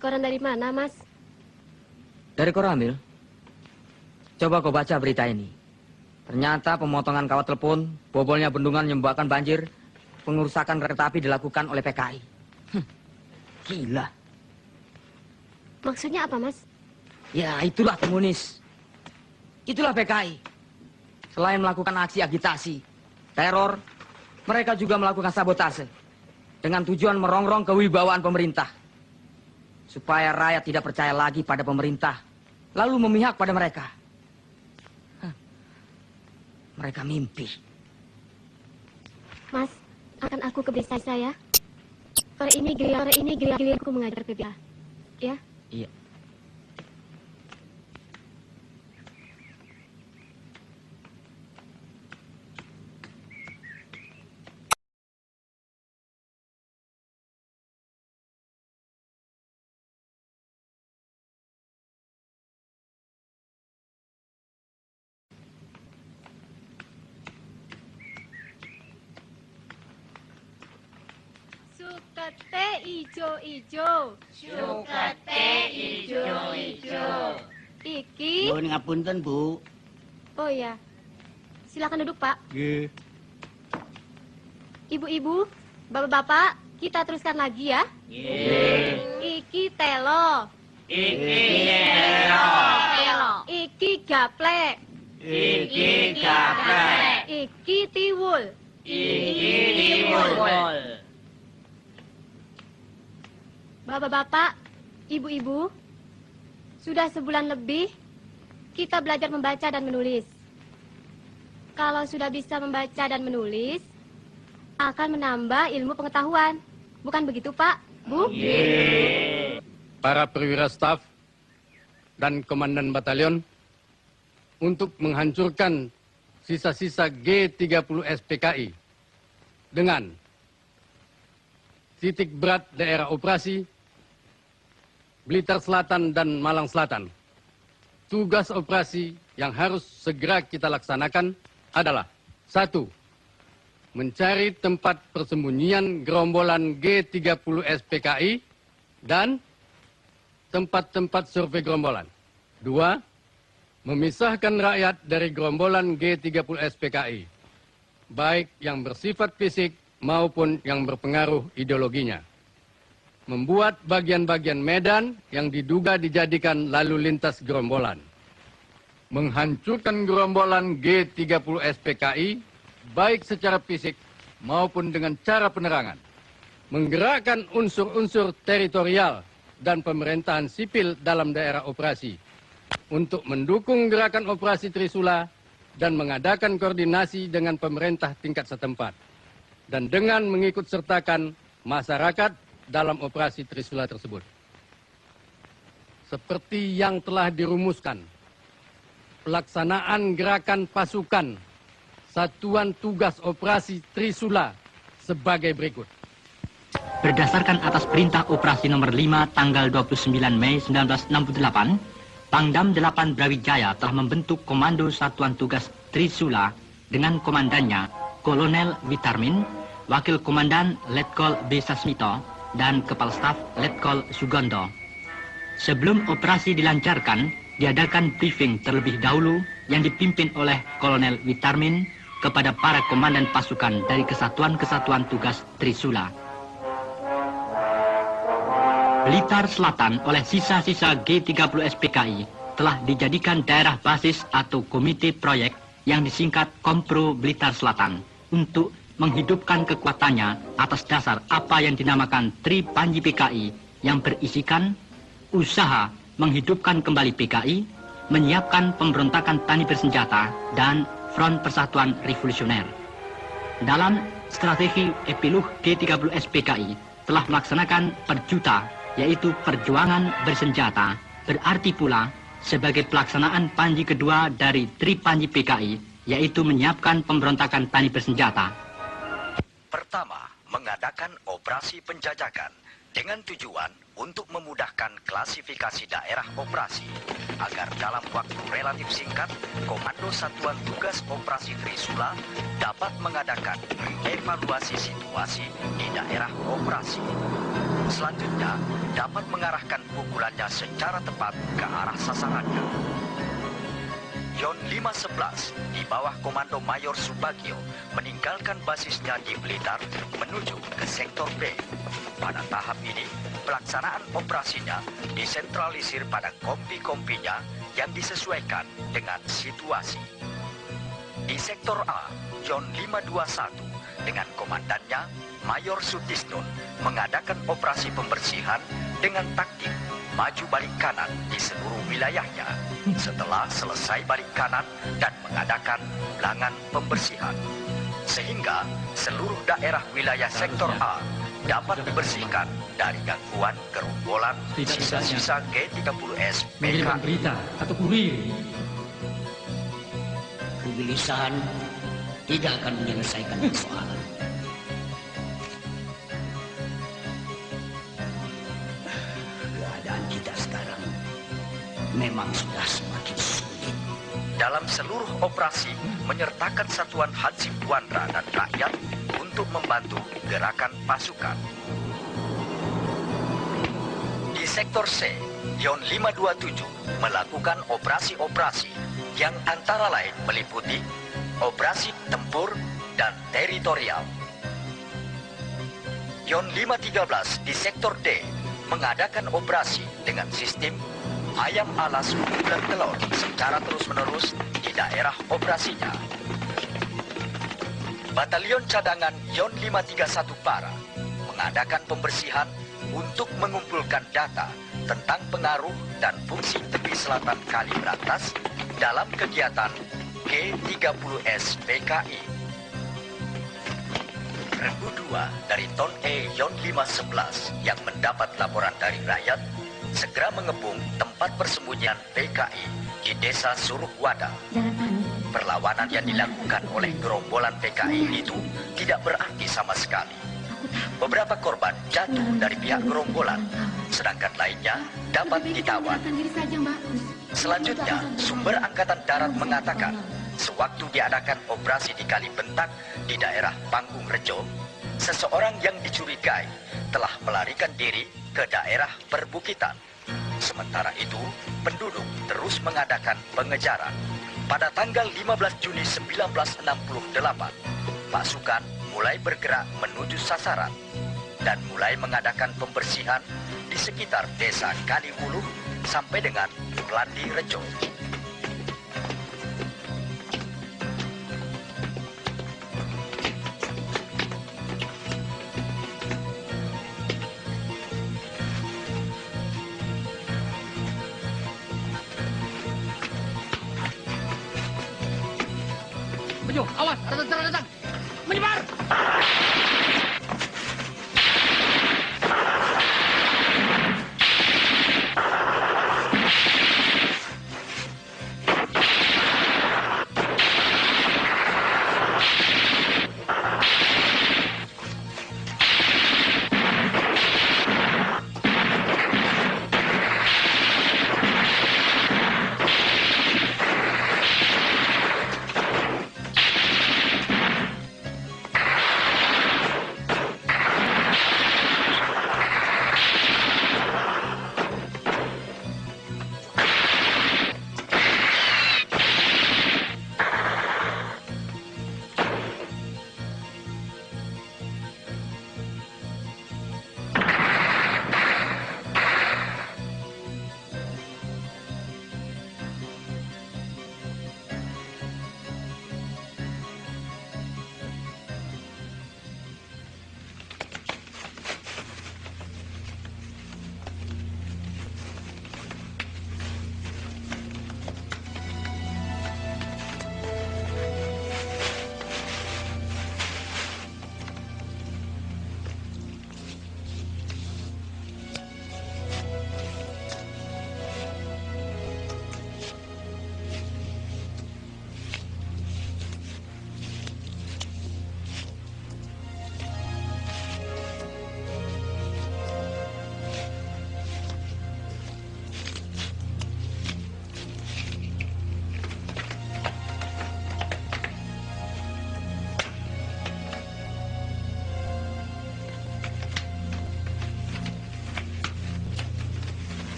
koran dari mana, Mas? Dari Koramil. Coba kau baca berita ini. Ternyata pemotongan kawat telepon, bobolnya bendungan menyebabkan banjir, pengerusakan kereta api dilakukan oleh PKI. Gila. Maksudnya apa, Mas? Ya, itulah komunis. Itulah PKI. Selain melakukan aksi agitasi, teror, mereka juga melakukan sabotase dengan tujuan merongrong kewibawaan pemerintah. Supaya rakyat tidak percaya lagi pada pemerintah, lalu memihak pada mereka. Mereka mimpi. Mas, akan aku ke desa saya. Sore ini giliranku mengajar PBA. Ya? Iya. Sukete ijo-ijo. Sukete ijo-ijo. Iki. Nuwun ngapunten, Bu. Oh ya. Silakan duduk, Pak. Nggih. Ibu-ibu, bapak-bapak, kita teruskan lagi ya. Nggih. Iki telo. Iki telo. Iki gaplek. Iki gaplek. Iki tiwul. Iki tiwul. Bapak-bapak, ibu-ibu, sudah sebulan lebih kita belajar membaca dan menulis. Kalau sudah bisa membaca dan menulis, akan menambah ilmu pengetahuan. Bukan begitu, Pak? Bu? Para perwira staf dan komandan batalion untuk menghancurkan sisa-sisa G30 SPKI dengan titik berat daerah operasi Blitar Selatan dan Malang Selatan. Tugas operasi yang harus segera kita laksanakan adalah 1. Mencari tempat persembunyian gerombolan G30 SPKI dan tempat-tempat survei gerombolan. 2. Memisahkan rakyat dari gerombolan G30 SPKI, baik yang bersifat fisik maupun yang berpengaruh ideologinya. Membuat bagian-bagian medan yang diduga dijadikan lalu lintas gerombolan. Menghancurkan gerombolan G30 SPKI, baik secara fisik maupun dengan cara penerangan. Menggerakkan unsur-unsur teritorial dan pemerintahan sipil dalam daerah operasi untuk mendukung gerakan operasi Trisula dan mengadakan koordinasi dengan pemerintah tingkat setempat. Dan dengan mengikut sertakan masyarakat dalam operasi Trisula tersebut. Seperti yang telah dirumuskan, pelaksanaan gerakan pasukan Satuan Tugas Operasi Trisula sebagai berikut. Berdasarkan atas perintah operasi nomor 5 tanggal 29 Mei 1968, Pangdam 8 Brawijaya telah membentuk Komando Satuan Tugas Trisula dengan komandannya Kolonel Witarmin, Wakil Komandan Letkol B. Sasmito, dan Kepala Staf Letkol Sugondo. Sebelum operasi dilancarkan, diadakan briefing terlebih dahulu yang dipimpin oleh Kolonel Witarmin kepada para komandan pasukan dari kesatuan-kesatuan tugas Trisula. Blitar Selatan oleh sisa-sisa G30 SPKI telah dijadikan daerah basis atau komite proyek yang disingkat Kompro Blitar Selatan untuk menghidupkan kekuatannya atas dasar apa yang dinamakan Tri Panji PKI yang berisikan usaha menghidupkan kembali PKI, menyiapkan pemberontakan tani bersenjata, dan Front Persatuan Revolusioner. Dalam strategi epilog G30 SPKI telah melaksanakan perjuta, yaitu perjuangan bersenjata, berarti pula sebagai pelaksanaan Panji kedua dari Tri Panji PKI, yaitu menyiapkan pemberontakan tani bersenjata. Pertama, mengadakan operasi penjajakan dengan tujuan untuk memudahkan klasifikasi daerah operasi agar dalam waktu relatif singkat, Komando Satuan Tugas Operasi Trisula dapat mengadakan evaluasi situasi di daerah operasi. Selanjutnya, dapat mengarahkan pukulannya secara tepat ke arah sasarannya. Yon 511 di bawah komando Mayor Subagio meninggalkan basisnya di Blitar menuju ke sektor B. Pada tahap ini, pelaksanaan operasinya disentralisir pada kompi-kompinya yang disesuaikan dengan situasi. Di sektor A, Yon 521 dengan komandannya Mayor Sutisnun mengadakan operasi pembersihan dengan taktik maju balik kanan di seluruh wilayahnya setelah selesai balik kanan dan mengadakan ulangan pembersihan. Sehingga seluruh daerah wilayah sektor A dapat dibersihkan dari gangguan gerombolan sisa-sisa G30S mengirimkan berita atau kurir. Kegelisahan tidak akan menyelesaikan persoalan. Keadaan kita sekarang memang sudah semakin sulit. Dalam seluruh operasi menyertakan satuan Hansip Wandra dan rakyat untuk membantu gerakan pasukan. Di sektor C, Yon 527 melakukan operasi-operasi yang antara lain meliputi operasi tempur dan teritorial. Yon 513 di sektor D mengadakan operasi dengan sistem ayam alas bulan telur secara terus-menerus di daerah operasinya. Batalion cadangan Yon 531 Para mengadakan pembersihan untuk mengumpulkan data tentang pengaruh dan fungsi tepi selatan Kali Brantas dalam kegiatan G30S PKI. Regu 2 dari Ton E Yon 511 yang mendapat laporan dari rakyat segera mengepung tempat persembunyian PKI di desa Suruhwada. Jangan panik. Perlawanan yang dilakukan oleh gerombolan PKI itu tidak berarti sama sekali. Beberapa korban jatuh dari pihak gerombolan, sedangkan lainnya dapat ditawan. Selanjutnya, sumber Angkatan Darat mengatakan, sewaktu diadakan operasi di Kali Bentak di daerah Panggung Rejo, seseorang yang dicurigai telah melarikan diri ke daerah perbukitan. Sementara itu, penduduk terus mengadakan pengejaran. Pada tanggal 15 Juni 1968, pasukan mulai bergerak menuju sasaran dan mulai mengadakan pembersihan di sekitar desa Kaliwuluh sampai dengan Landi Rejo. Bejo, awas, ada tentara datang. Menyebar!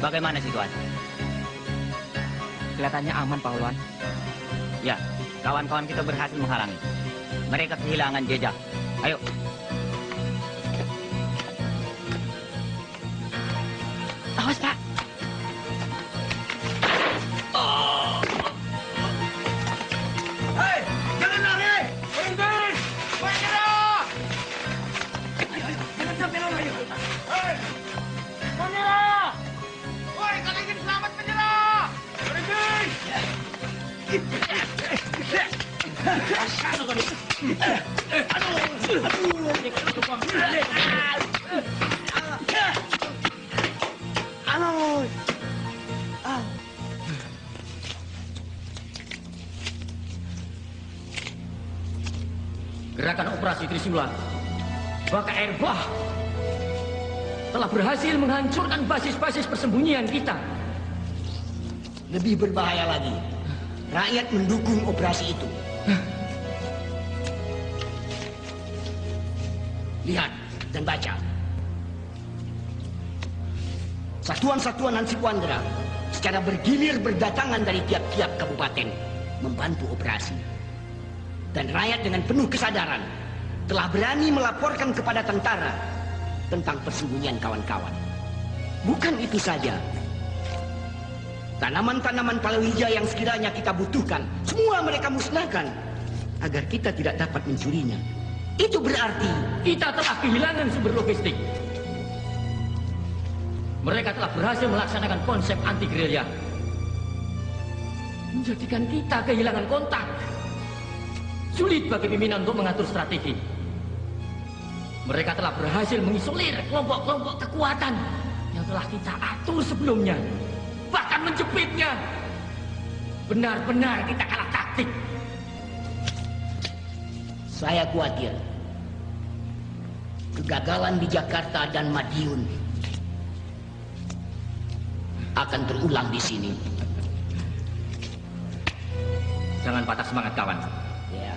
Bagaimana situasi? Kelihatannya aman, Pak Ulwan. Ya, kawan-kawan kita berhasil menghalangi. Mereka kehilangan jejak. Ayo. Awas, Pak. Hei, jangan lari! Berhenti! Menyerah! Jangan sampai lari! Hei, menyerah! Woi, kalau ingin selamat menyerah! Berhenti! Gerakan operasi Trisula Baka Air Bah telah berhasil menghancurkan basis-basis persembunyian kita. Lebih berbahaya lagi, rakyat mendukung operasi itu. Lihat dan baca. Satuan-satuan Hansip Wandera secara bergilir berdatangan dari tiap-tiap kabupaten membantu operasi. Dan rakyat dengan penuh kesadaran telah berani melaporkan kepada tentara tentang persembunyian kawan-kawan. Bukan itu saja. Tanaman-tanaman palawija yang sekiranya kita butuhkan, semua mereka musnahkan agar kita tidak dapat mencurinya. Itu berarti kita telah kehilangan sumber logistik. Mereka telah berhasil melaksanakan konsep anti-gerilya, menjadikan kita kehilangan kontak. Sulit bagi pimpinan untuk mengatur strategi. Mereka telah berhasil mengisolir kelompok-kelompok kekuatan yang telah kita atur sebelumnya, bahkan menjepitnya. Benar-benar kita kalah taktik. Saya khawatir kegagalan di Jakarta dan Madiun akan terulang di sini. Jangan patah semangat, kawan. Ya.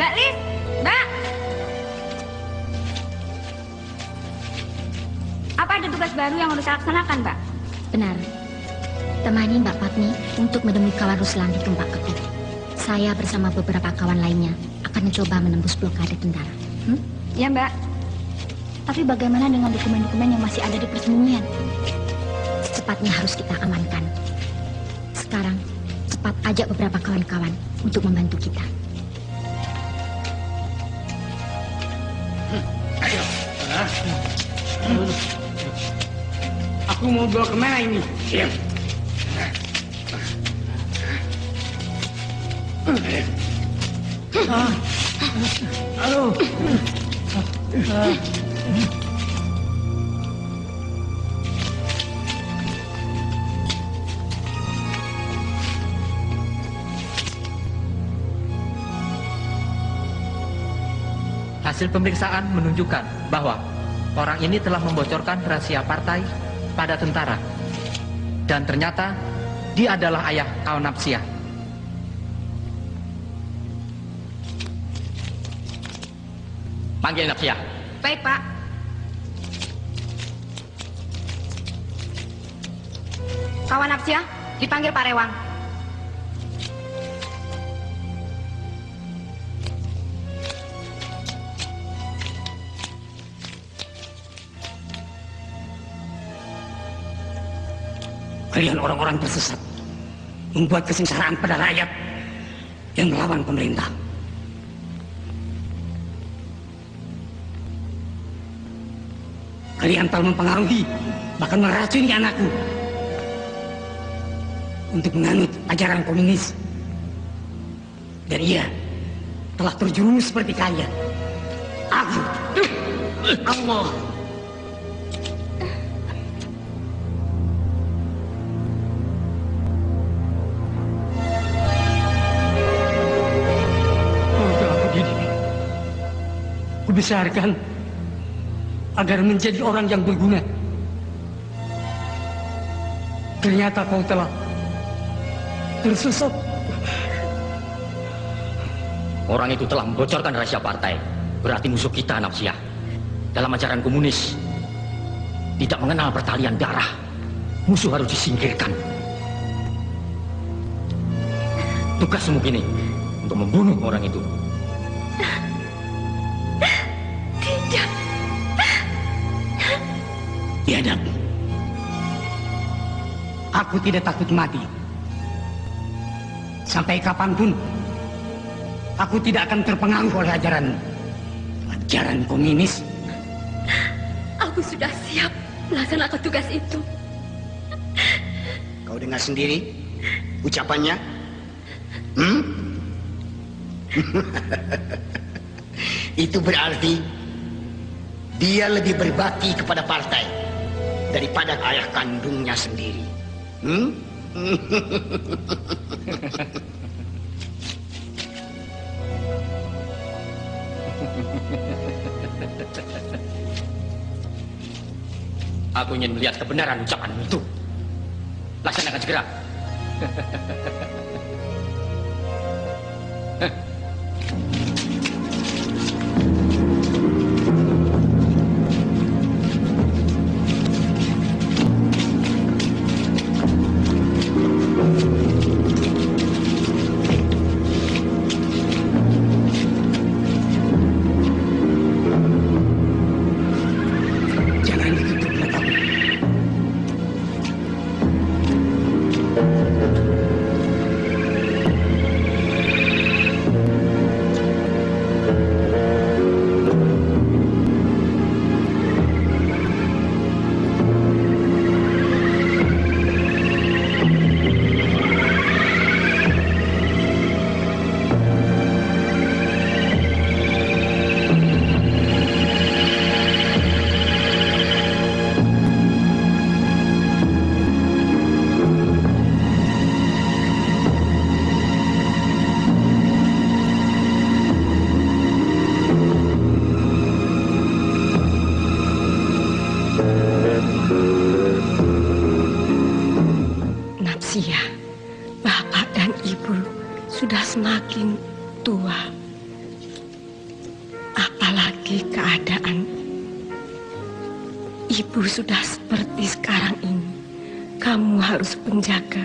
Mbak Lis, Mbak. Apa ada tugas baru yang harus saya laksanakan, Mbak? Benar. Temani Mbak Patmi untuk menemui kawan Ruslan di Tumpak Ketuk. Saya bersama beberapa kawan lainnya akan mencoba menembus blokade tentara. Ya, Mbak. Tapi bagaimana dengan dokumen-dokumen yang masih ada di persembunyian? Secepatnya harus kita amankan. Sekarang, cepat ajak beberapa kawan-kawan untuk membantu kita. Ayo. Aku mau bawa kemana ini? Iya. Aduh. Hasil pemeriksaan menunjukkan bahwa orang ini telah membocorkan rahasia partai pada tentara. Dan ternyata dia adalah ayah kawan Napsia. Panggil Napsia. Baik, Pak. Kawan Napsia, dipanggil Pak Rewang. Kalian orang-orang tersesat membuat kesengsaraan pada rakyat yang melawan pemerintah. Kalian telah mempengaruhi, bahkan meracuni anakku untuk menganut ajaran komunis. Dan ia telah terjerumus seperti kalian. Aku, Allah. Kubesarkan agar menjadi orang yang berguna. Ternyata kau telah tersesat Orang itu telah membocorkan rahasia partai. Berarti musuh kita, Nafsiyah. Dalam ajaran komunis, tidak mengenal pertalian darah. Musuh harus disingkirkan. Tugasmu kini untuk membunuh orang itu. Tidak. Tidak. Aku tidak takut mati. Sampai kapanpun, aku tidak akan terpengaruh oleh ajaran komunis. Aku sudah siap melaksanakan tugas itu. Kau dengar sendiri ucapannya? Itu berarti dia lebih berbakti kepada partai daripada ayah kandungnya sendiri. Aku ingin melihat kebenaran ucapanmu itu. Laksanakan segera. Nafsiyah, Bapak dan Ibu sudah semakin tua. Apalagi keadaan Ibu sudah seperti sekarang ini. Kamu harus menjaga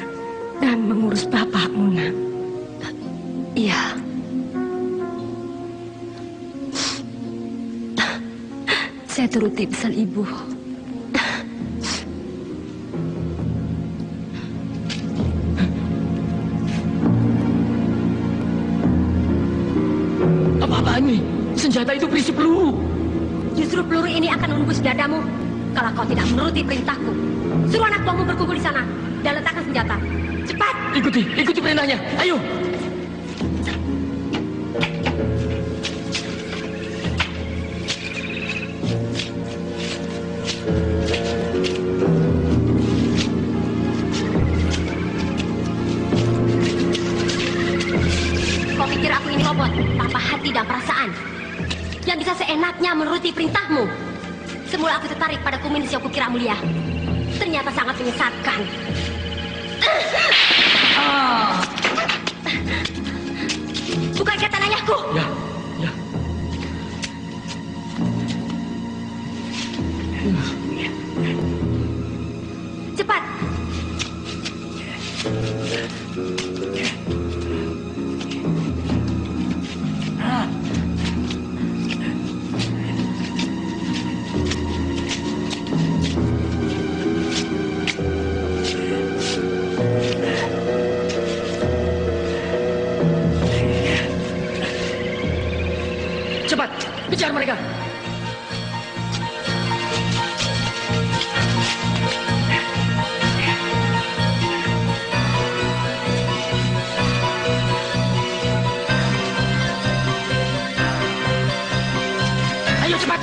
dan mengurus bapakmu, nak. Iya. Saya turuti pesan Ibu. Apa ini? Senjata itu berisi peluru. Justru peluru ini akan menembus dadamu kalau kau tidak menuruti perintahku. Suruh anak buahmu berkumpul di sana dan letakkan senjata. Cepat! Ikuti perintahnya. Ayo. Kau pikir aku ini robot tanpa hati dan perasaan yang bisa seenaknya menuruti perintahmu? Semula aku tertarik pada komunis yang kukira mulia. Ternyata sangat menyesatkan. Bukan kata ayahku. Ya. Cepat. Cepat, kejar mereka. Ayo cepat.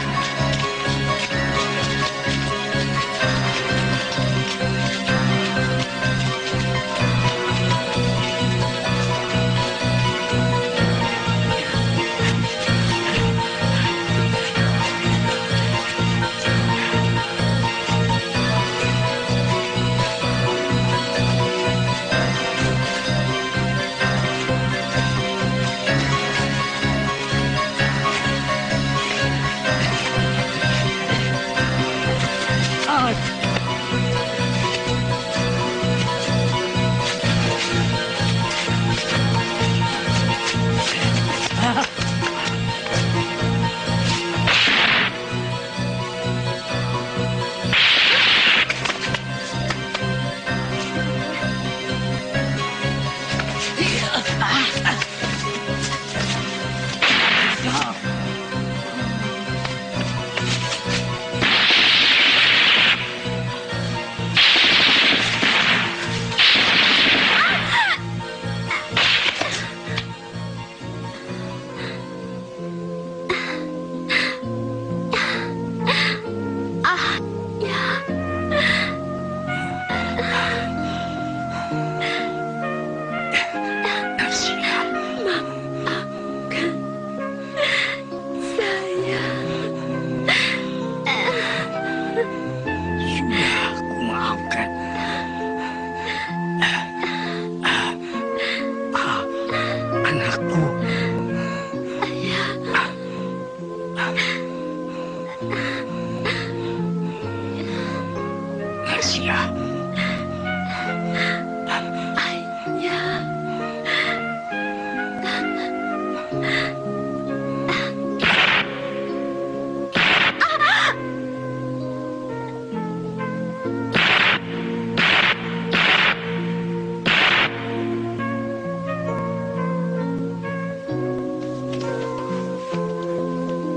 Garcia.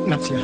Natsya.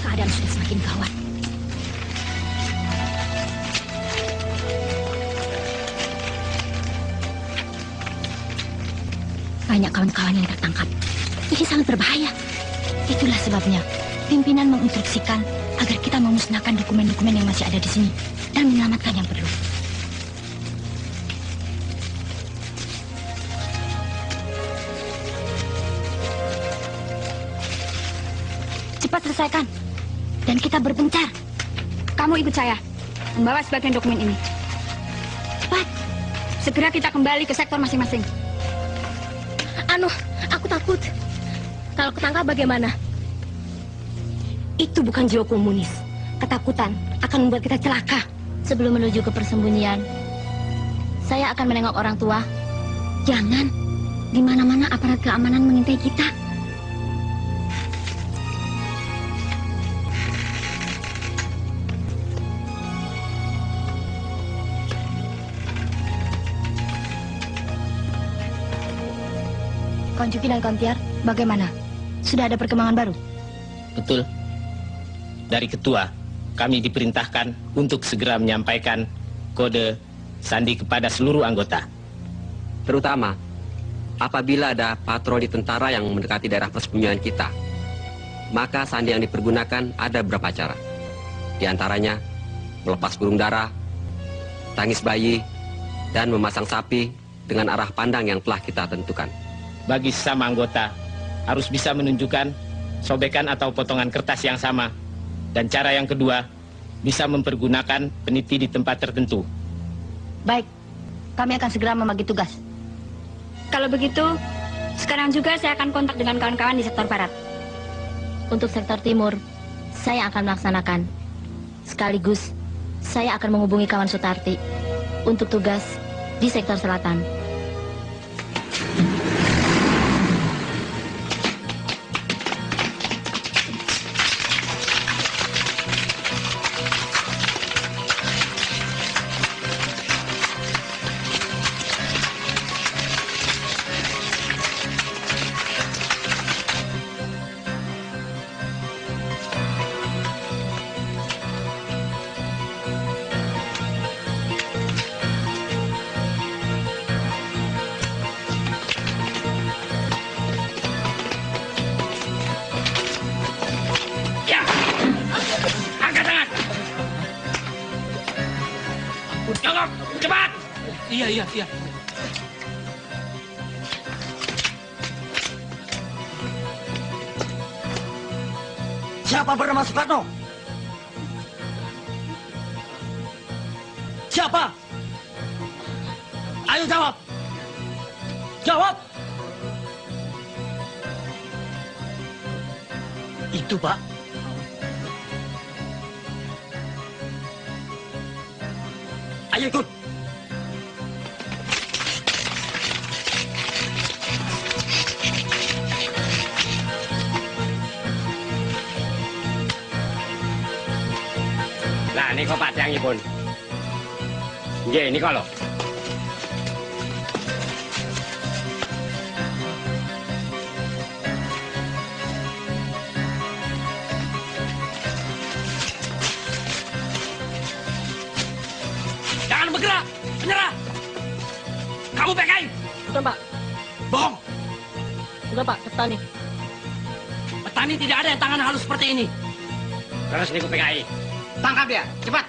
Keadaan sudah semakin gawat. Banyak kawan-kawan yang tertangkap. Ini sangat berbahaya. Itulah sebabnya pimpinan menginstruksikan agar kita memusnahkan dokumen-dokumen yang masih ada di sini dan menyelamatkan yang perlu. Cepat selesaikan. Dan kita berpencar. Kamu ikut saya, membawa sebagian dokumen ini. Cepat. Segera kita kembali ke sektor masing-masing. Aku takut. Kalau ketangkap bagaimana? Itu bukan jiwa komunis. Ketakutan akan membuat kita celaka. Sebelum menuju ke persembunyian, saya akan menengok orang tua. Jangan. Di mana-mana aparat keamanan mengintai kita. Kawan Juki dan Kawan Tiar, bagaimana? Sudah ada perkembangan baru? Betul. Dari ketua, kami diperintahkan untuk segera menyampaikan kode sandi kepada seluruh anggota. Terutama apabila ada patroli tentara yang mendekati daerah persembunyian kita, maka sandi yang dipergunakan ada beberapa cara. Di antaranya melepas burung dara, tangis bayi, dan memasang sapi dengan arah pandang yang telah kita tentukan. Bagi sesama anggota, harus bisa menunjukkan sobekan atau potongan kertas yang sama. Dan cara yang kedua, bisa mempergunakan peniti di tempat tertentu. Baik, kami akan segera membagi tugas. Kalau begitu, sekarang juga saya akan kontak dengan kawan-kawan di sektor barat. Untuk sektor timur, saya akan melaksanakan. Sekaligus, saya akan menghubungi kawan Sutarti untuk tugas di sektor selatan. Cepat! Iya. Siapa bernama Soekarno? Siapa? Ayo jawab. Jawab. Itu, Pak. Ayo ikut. Lah niko padangipun. Nggih niko lho. Jangan bergerak, menyerah. Kamu PKI. Sudah, Pak. Bohong. Sudah, Pak, petani. Petani tidak ada yang tangan halus seperti ini. Terus niku PKI. Tangkap dia, cepat.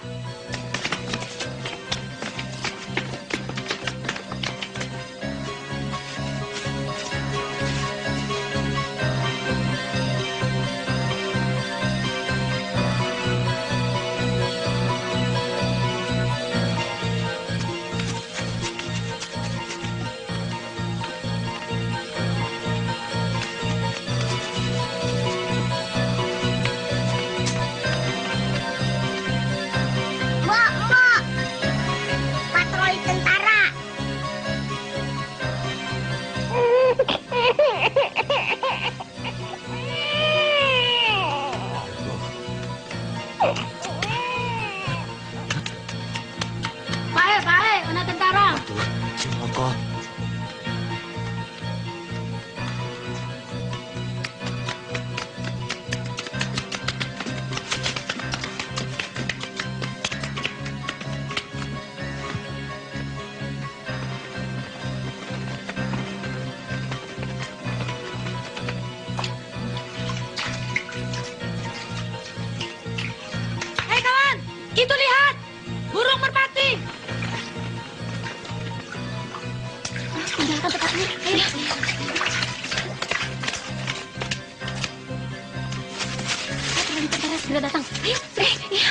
Patroli tentara. Pahe, anak tentara. Joko. Hei kawan, itu lihat. Burung merpati. Tinggalkan tempat ini. Ayo. Patroli tentara segera datang. Ayo, iya.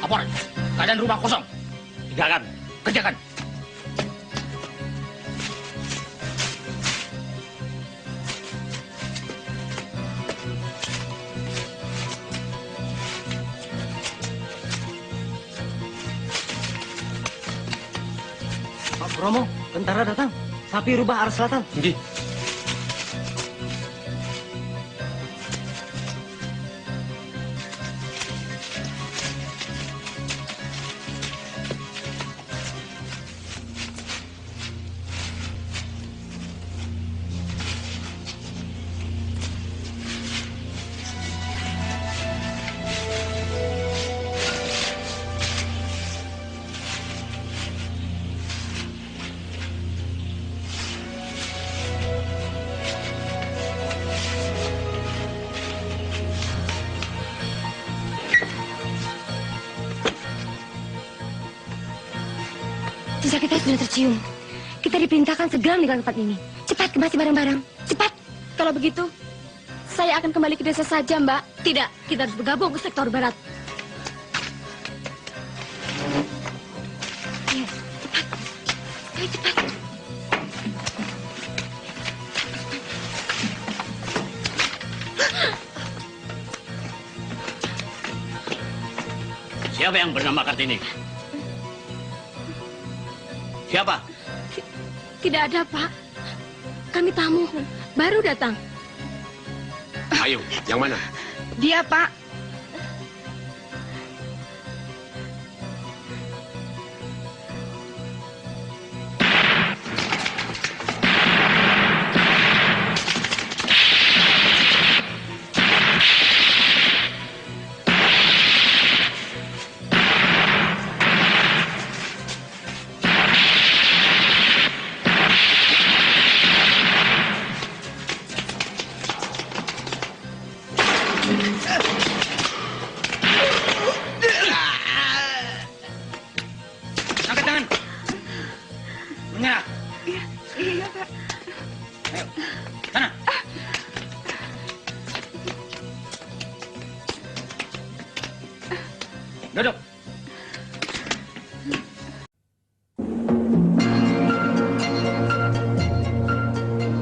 Lapor, keadaan rumah kosong. Tinggalkan, kerjakan. Pak Bromo, tentara datang. Sapi rubah arah selatan. Nggih. Jejak kita sudah tercium. Kita diperintahkan segera meninggalkan tempat ini. Cepat kemasi barang-barang. Cepat. Kalau begitu, saya akan kembali ke desa saja, Mbak. Tidak, kita harus bergabung ke sektor barat. Ayo, cepat. Ayo, cepat. Siapa yang bernama Kartini? Siapa? Tidak ada, Pak. Kami tamu, baru datang. Ayo, yang mana? Dia, Pak. Duduk.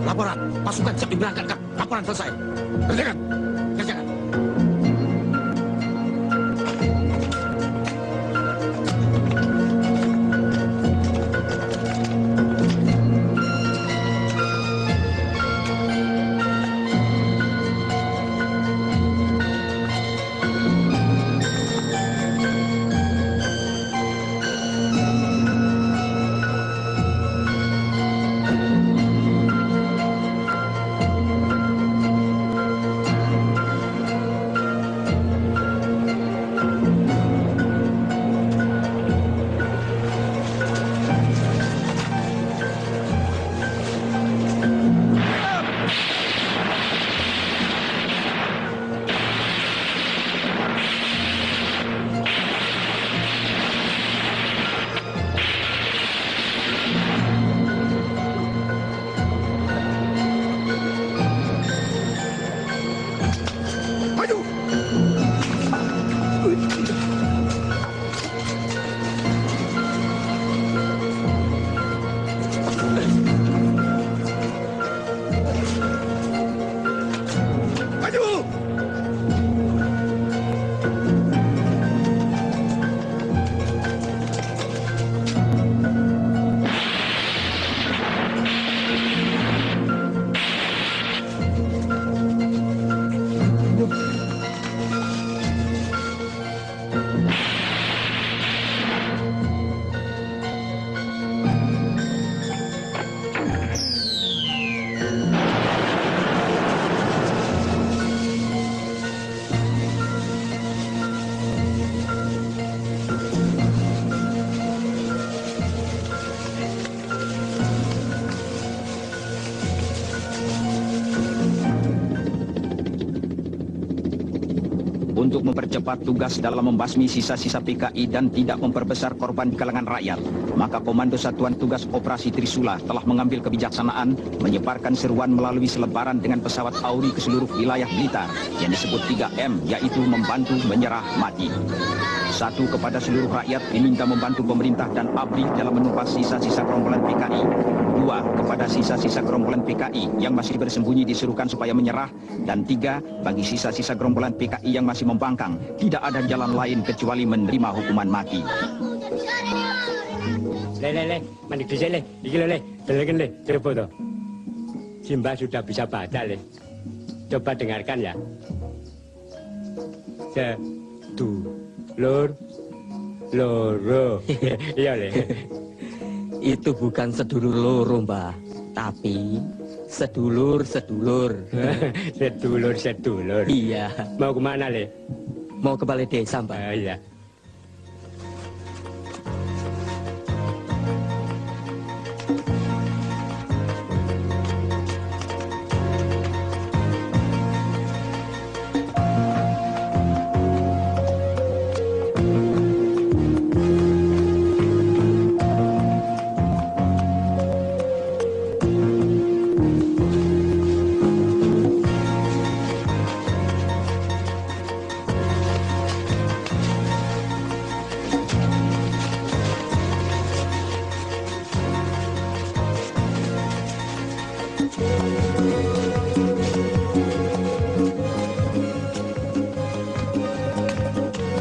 Laporan, pasukan siap diberangkatkan. Laporan selesai. Kerjakan. Kerjakan. Untuk mempercepat tugas dalam membasmi sisa-sisa PKI dan tidak memperbesar korban di kalangan rakyat, maka Komando Satuan Tugas Operasi Trisula telah mengambil kebijaksanaan menyebarkan seruan melalui selebaran dengan pesawat Auri ke seluruh wilayah Blitar yang disebut 3M, yaitu membantu, menyerah, mati. 1. Kepada seluruh rakyat diminta membantu pemerintah dan ABRI dalam menumpas sisa-sisa gerombolan PKI. 2. Kepada sisa-sisa gerombolan PKI yang masih bersembunyi diserukan supaya menyerah. Dan 3. Bagi sisa-sisa gerombolan PKI yang masih membangkang, tidak ada jalan lain kecuali menerima hukuman mati. Le, mandi dhisik le, iki le, deleken le, coba toh. Simba sudah bisa baca le. Coba dengarkan ya. Sedulur, loro. Iya le. Itu bukan sedulur loro, Mbah, tapi sedulur-sedulur. Sedulur-sedulur. Iya. Mau kemana le? Mau ke balai desa, Mbah. Iya.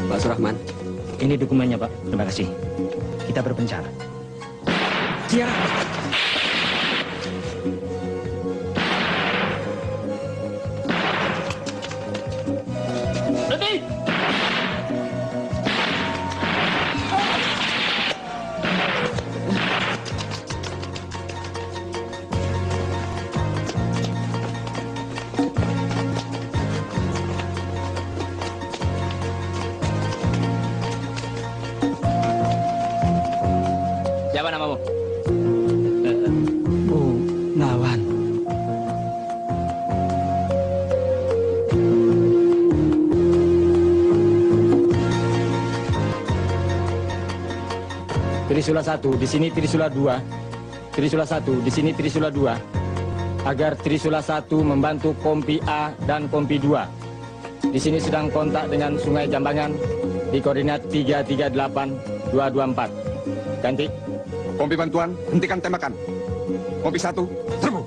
Pak Surahman. Ini dokumennya, Pak. Terima kasih. Kita berpencar. Tiara. Berhenti! Siapa namamu? Nawan. Trisula 1, di sini Trisula 2. Trisula 1, di sini Trisula 2. Agar Trisula 1 membantu Kompi A dan Kompi 2. Di sini sedang kontak dengan Sungai Jambangan. di koordinat 338224. Ganti. Kompi bantuan, hentikan tembakan. Kompi 1, serbu.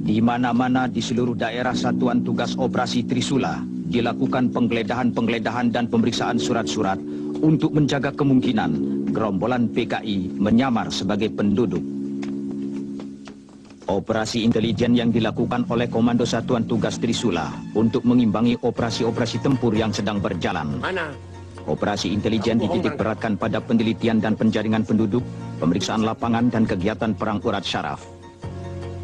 Di mana-mana di seluruh daerah Satuan Tugas Operasi Trisula dilakukan penggeledahan dan pemeriksaan surat-surat untuk menjaga kemungkinan gerombolan PKI menyamar sebagai penduduk. Operasi intelijen yang dilakukan oleh Komando Satuan Tugas Trisula untuk mengimbangi operasi-operasi tempur yang sedang berjalan. Operasi intelijen dititik beratkan pada penelitian dan penjaringan penduduk, pemeriksaan lapangan dan kegiatan perang urat syaraf.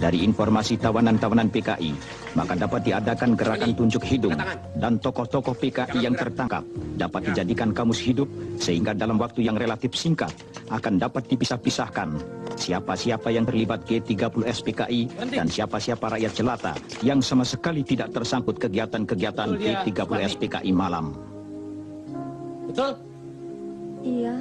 Dari informasi tawanan-tawanan PKI, maka dapat diadakan gerakan tunjuk hidung dan tokoh-tokoh PKI yang tertangkap dapat dijadikan kamus hidup sehingga dalam waktu yang relatif singkat akan dapat dipisah-pisahkan siapa-siapa yang terlibat G30 SPKI dan siapa-siapa rakyat jelata yang sama sekali tidak tersangkut kegiatan-kegiatan G30 SPKI malam. Betul? Iya.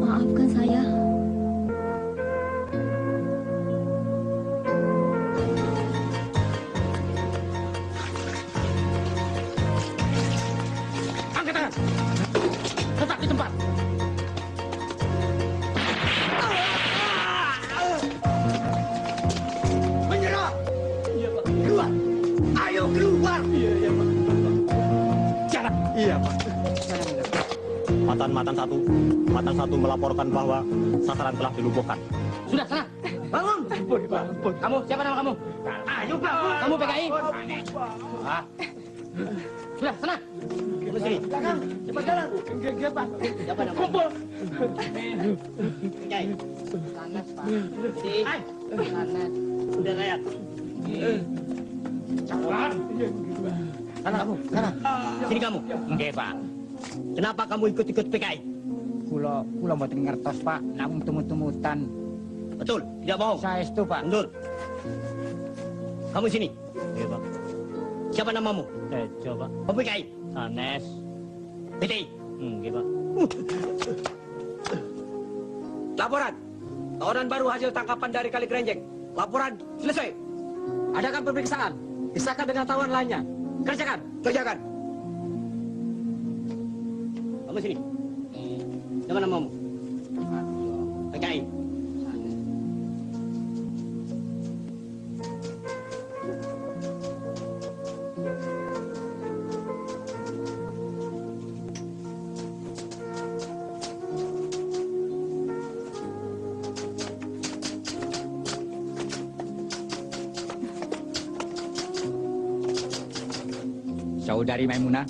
Maafkan saya. Angkat tangan. Tetap di tempat. Menyerah. Iya, Pak. Keluar. Ayo keluar. Iya, Pak. Jangan. Iya, Pak. Matan satu melaporkan bahwa sasaran telah dilumpuhkan. Sudah, sana. Bangun. Kamu, siapa nama kamu? Ayo, Pak. Kamu PKI? Ah. Sudah, sana. Kamu sini. Belakang. Cepat jalan. Enggak, Pak. Siapa nama Kumpul. Nyai. Sanes, Pak. Hai. Sanes. Udah kayak. Cawan. Sana kamu, sana. Sini kamu. Nggih, Pak. Kenapa kamu ikut-ikut PKI? Kula mboten ngertos, Pak. Namung tumut-tumutan. Betul, tidak bohong. Saestu, Pak. Mundur. Kamu sini. Iya, Pak. Siapa namamu? Tejo, Pak. Oh, PKI. Sanes. PTI. Iya, Pak. Laporan. Tawanan baru hasil tangkapan dari Kali Kerenjeng. Laporan selesai. Adakan pemeriksaan. Pisahkan dengan tawanan lainnya. Kerjakan. Kerjakan. Kamu sini. Siapa namamu? PKI. Saudari Maimunah,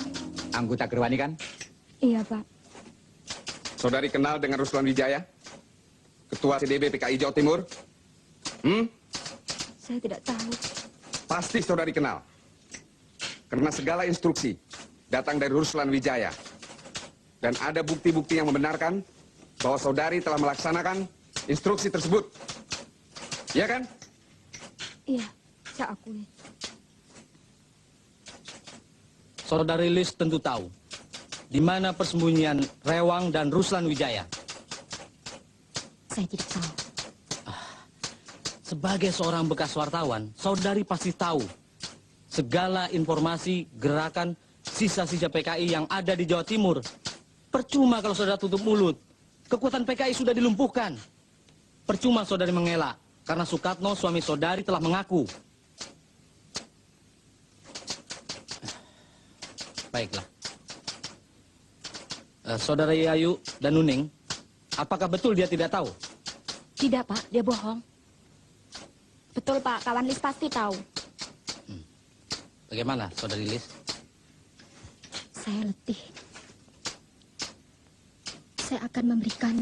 anggota Gerwani kan? Iya, Pak. Saudari kenal dengan Ruslan Wijaya? Ketua CDB PKI Jawa Timur? Saya tidak tahu. Pasti saudari kenal. Karena segala instruksi datang dari Ruslan Wijaya. Dan ada bukti-bukti yang membenarkan bahwa saudari telah melaksanakan instruksi tersebut. Iya kan? Iya, saya akui. Saudari Lis tentu tahu di mana persembunyian Rewang dan Ruslan Wijaya. Saya tidak tahu. Sebagai seorang bekas wartawan, saudari pasti tahu segala informasi gerakan sisa-sisa PKI yang ada di Jawa Timur. Percuma kalau saudara tutup mulut. Kekuatan PKI sudah dilumpuhkan. Percuma saudari mengelak, karena Sukatno, suami saudari, telah mengaku. Baiklah. Saudara Yayu dan Nuning, apakah betul dia tidak tahu? Tidak, Pak. Dia bohong. Betul, Pak. Kawan Lis pasti tahu. Bagaimana, saudari Lis? Saya letih. Saya akan memberikan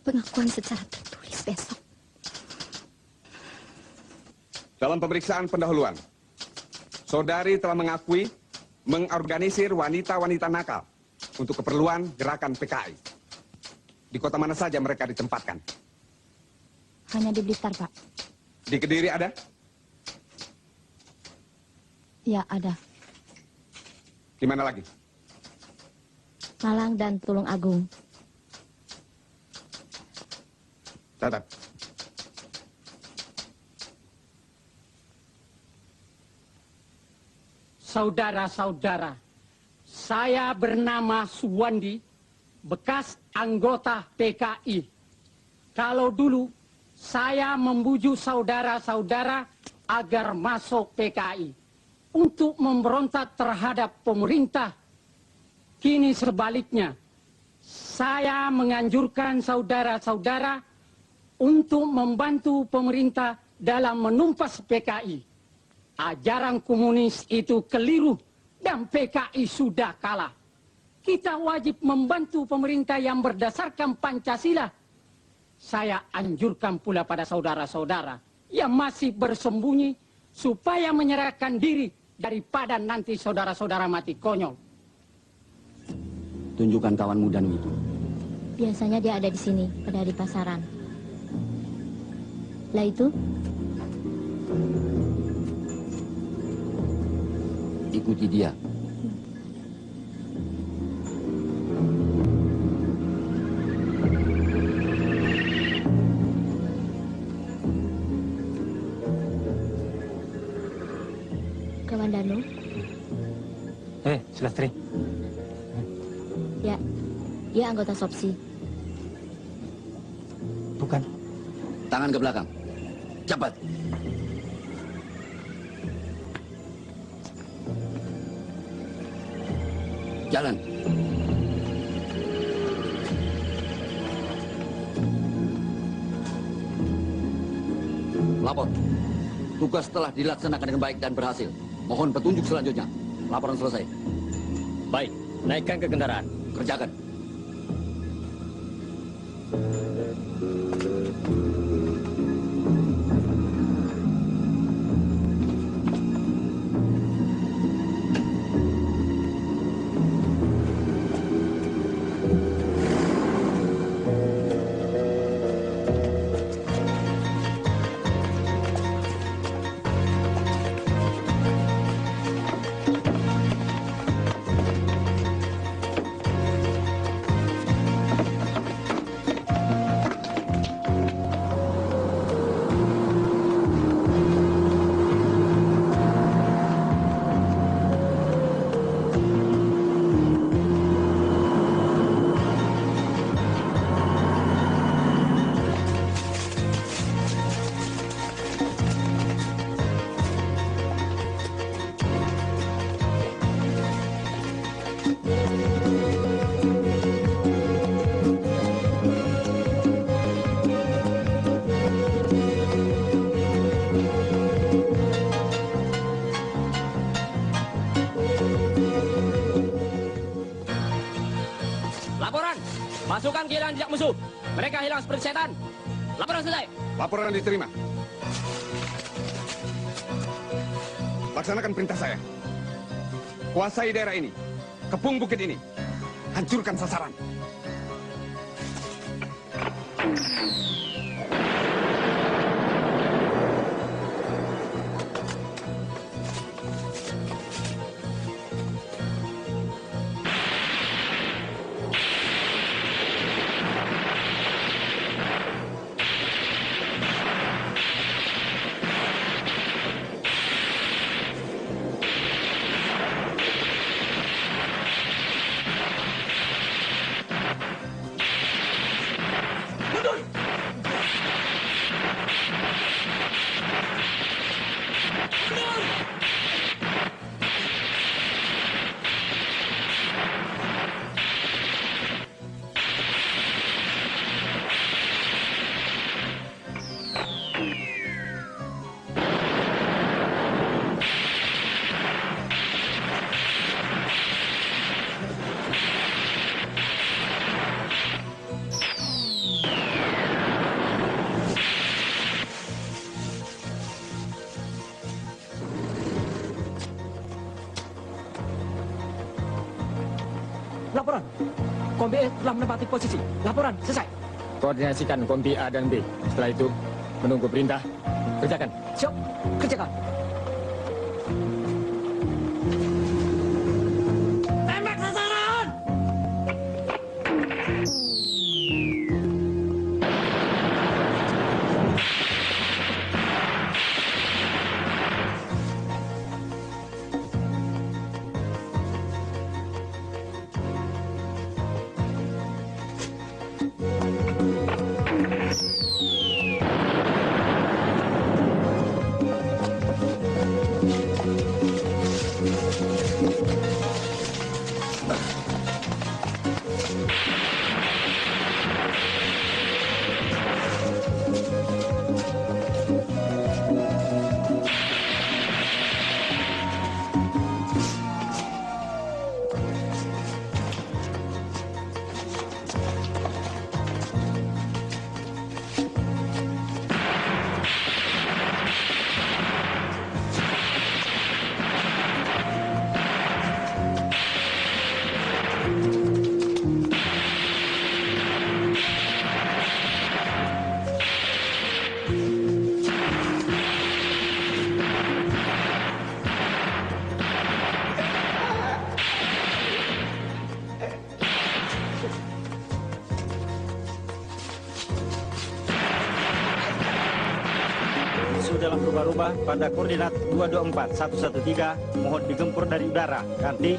pengakuan secara tertulis besok. Dalam pemeriksaan pendahuluan, saudari telah mengakui mengorganisir wanita-wanita nakal untuk keperluan gerakan PKI. Di kota mana saja mereka ditempatkan? Hanya di Blitar, Pak. Di Kediri ada? Ya, ada. Di mana lagi? Malang dan Tulung Agung. Catat. Saudara-saudara, saya bernama Suwandi, bekas anggota PKI. Kalau dulu saya membujuk saudara-saudara agar masuk PKI untuk memberontak terhadap pemerintah. Kini sebaliknya, saya menganjurkan saudara-saudara untuk membantu pemerintah dalam menumpas PKI. Ajaran komunis itu keliru dan PKI sudah kalah. Kita wajib membantu pemerintah yang berdasarkan Pancasila. Saya anjurkan pula pada saudara-saudara yang masih bersembunyi supaya menyerahkan diri daripada nanti saudara-saudara mati konyol. Tunjukkan kawan mudamu itu. Biasanya dia ada di sini, pada di pasaran. Lah itu? Ikuti dia. Kawan Danu? Silastri. Ya, dia anggota Sopsi. Bukan. Tangan ke belakang. Cepat. Jalan. Lapor. Tugas telah dilaksanakan dengan baik dan berhasil. Mohon petunjuk selanjutnya. Laporan selesai. Baik, naikkan ke kendaraan. Kerjakan. Pasukan kehilangan jejak musuh. Mereka hilang seperti setan. Laporan selesai. Laporan diterima. Laksanakan perintah saya. Kuasai daerah ini. Kepung bukit ini. hancurkan sasaran. Laporan. Kompi E telah menempati posisi. Laporan selesai. Koordinasikan kompi A dan B. Setelah itu, menunggu perintah. Kerjakan. Siap. Kerjakan. Tembak sasaran! Dalam rubah-rubah pada koordinat 224 113 mohon digempur dari udara. Ganti.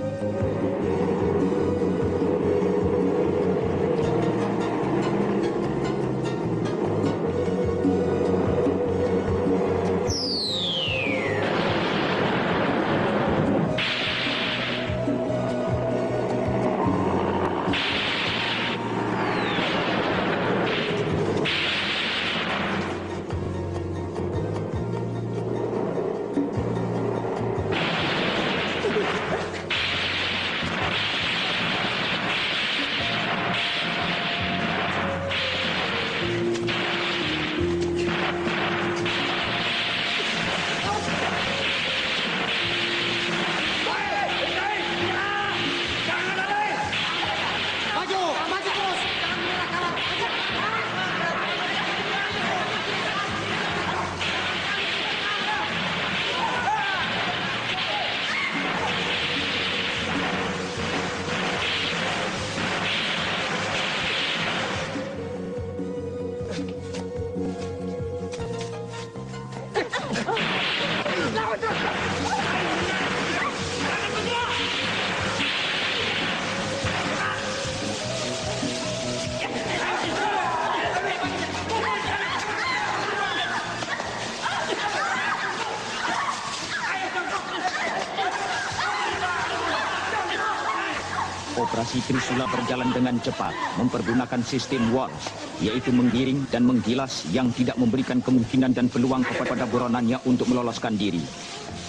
Operasi Trisula berjalan dengan cepat, mempergunakan sistem Walsh, yaitu menggiring dan menggilas yang tidak memberikan kemungkinan dan peluang kepada buronannya untuk meloloskan diri.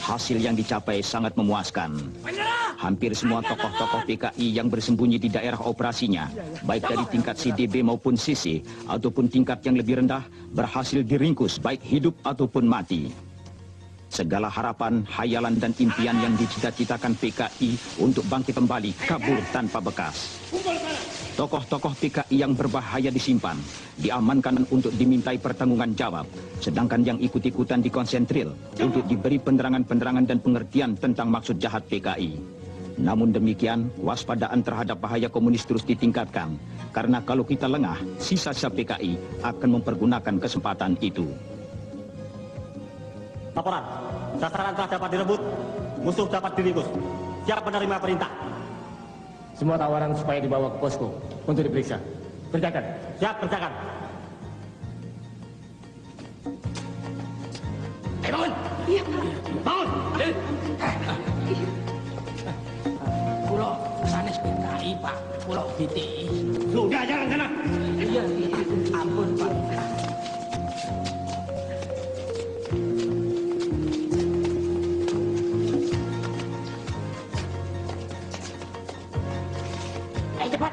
Hasil yang dicapai sangat memuaskan. Hampir semua tokoh-tokoh PKI yang bersembunyi di daerah operasinya, baik dari tingkat CDB maupun CC, ataupun tingkat yang lebih rendah, berhasil diringkus baik hidup ataupun mati. segala harapan, hayalan dan impian yang dicita-citakan PKI untuk bangkit kembali kabur tanpa bekas. Tokoh-tokoh PKI yang berbahaya disimpan, diamankan untuk dimintai pertanggungan jawab, sedangkan yang ikut-ikutan dikonsentril untuk diberi penerangan-penerangan dan pengertian tentang maksud jahat PKI. Namun demikian, waspadaan terhadap bahaya komunis terus ditingkatkan, karena kalau kita lengah, sisa-sisa PKI akan mempergunakan kesempatan itu. Laporan, sasaran telah dapat direbut, musuh dapat diringkus. Siap menerima perintah. Semua tawaran supaya dibawa ke posko untuk diperiksa. Kerjakan. Siap, kerjakan. Bangun! Iya, Pak. Bangun! Pulau sanes PKI, Pak. Pulau BTI. Sudah, jalan sana. Iya, ampun, Pak. Ayo cepat.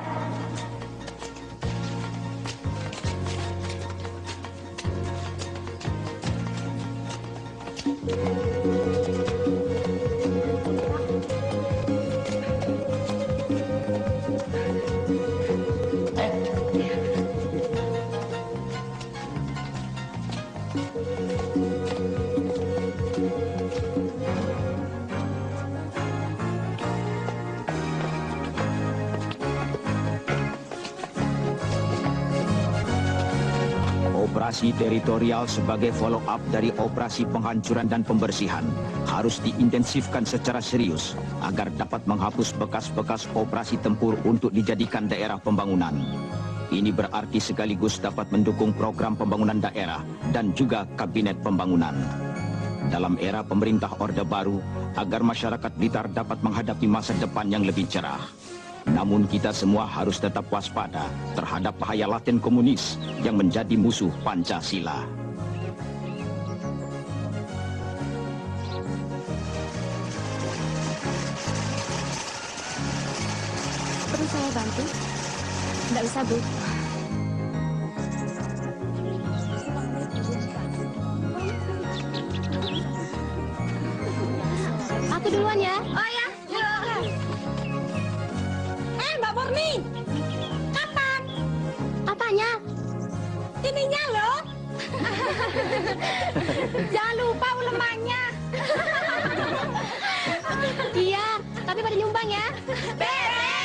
Operasi teritorial sebagai follow-up dari operasi penghancuran dan pembersihan harus diintensifkan secara serius agar dapat menghapus bekas-bekas operasi tempur untuk dijadikan daerah pembangunan. Ini berarti sekaligus dapat mendukung program pembangunan daerah dan juga kabinet pembangunan. Dalam era pemerintah Orde Baru, agar masyarakat Blitar dapat menghadapi masa depan yang lebih cerah. Namun kita semua harus tetap waspada terhadap bahaya laten komunis yang menjadi musuh Pancasila. Perlu saya bantu? Nggak usah, Bu. Aku duluan ya. Oh ya, Mbak Murni, kapan? Apanya? Ininya loh. Jangan lupa ulemannya. Iya, tapi pada nyumbang ya. Beres.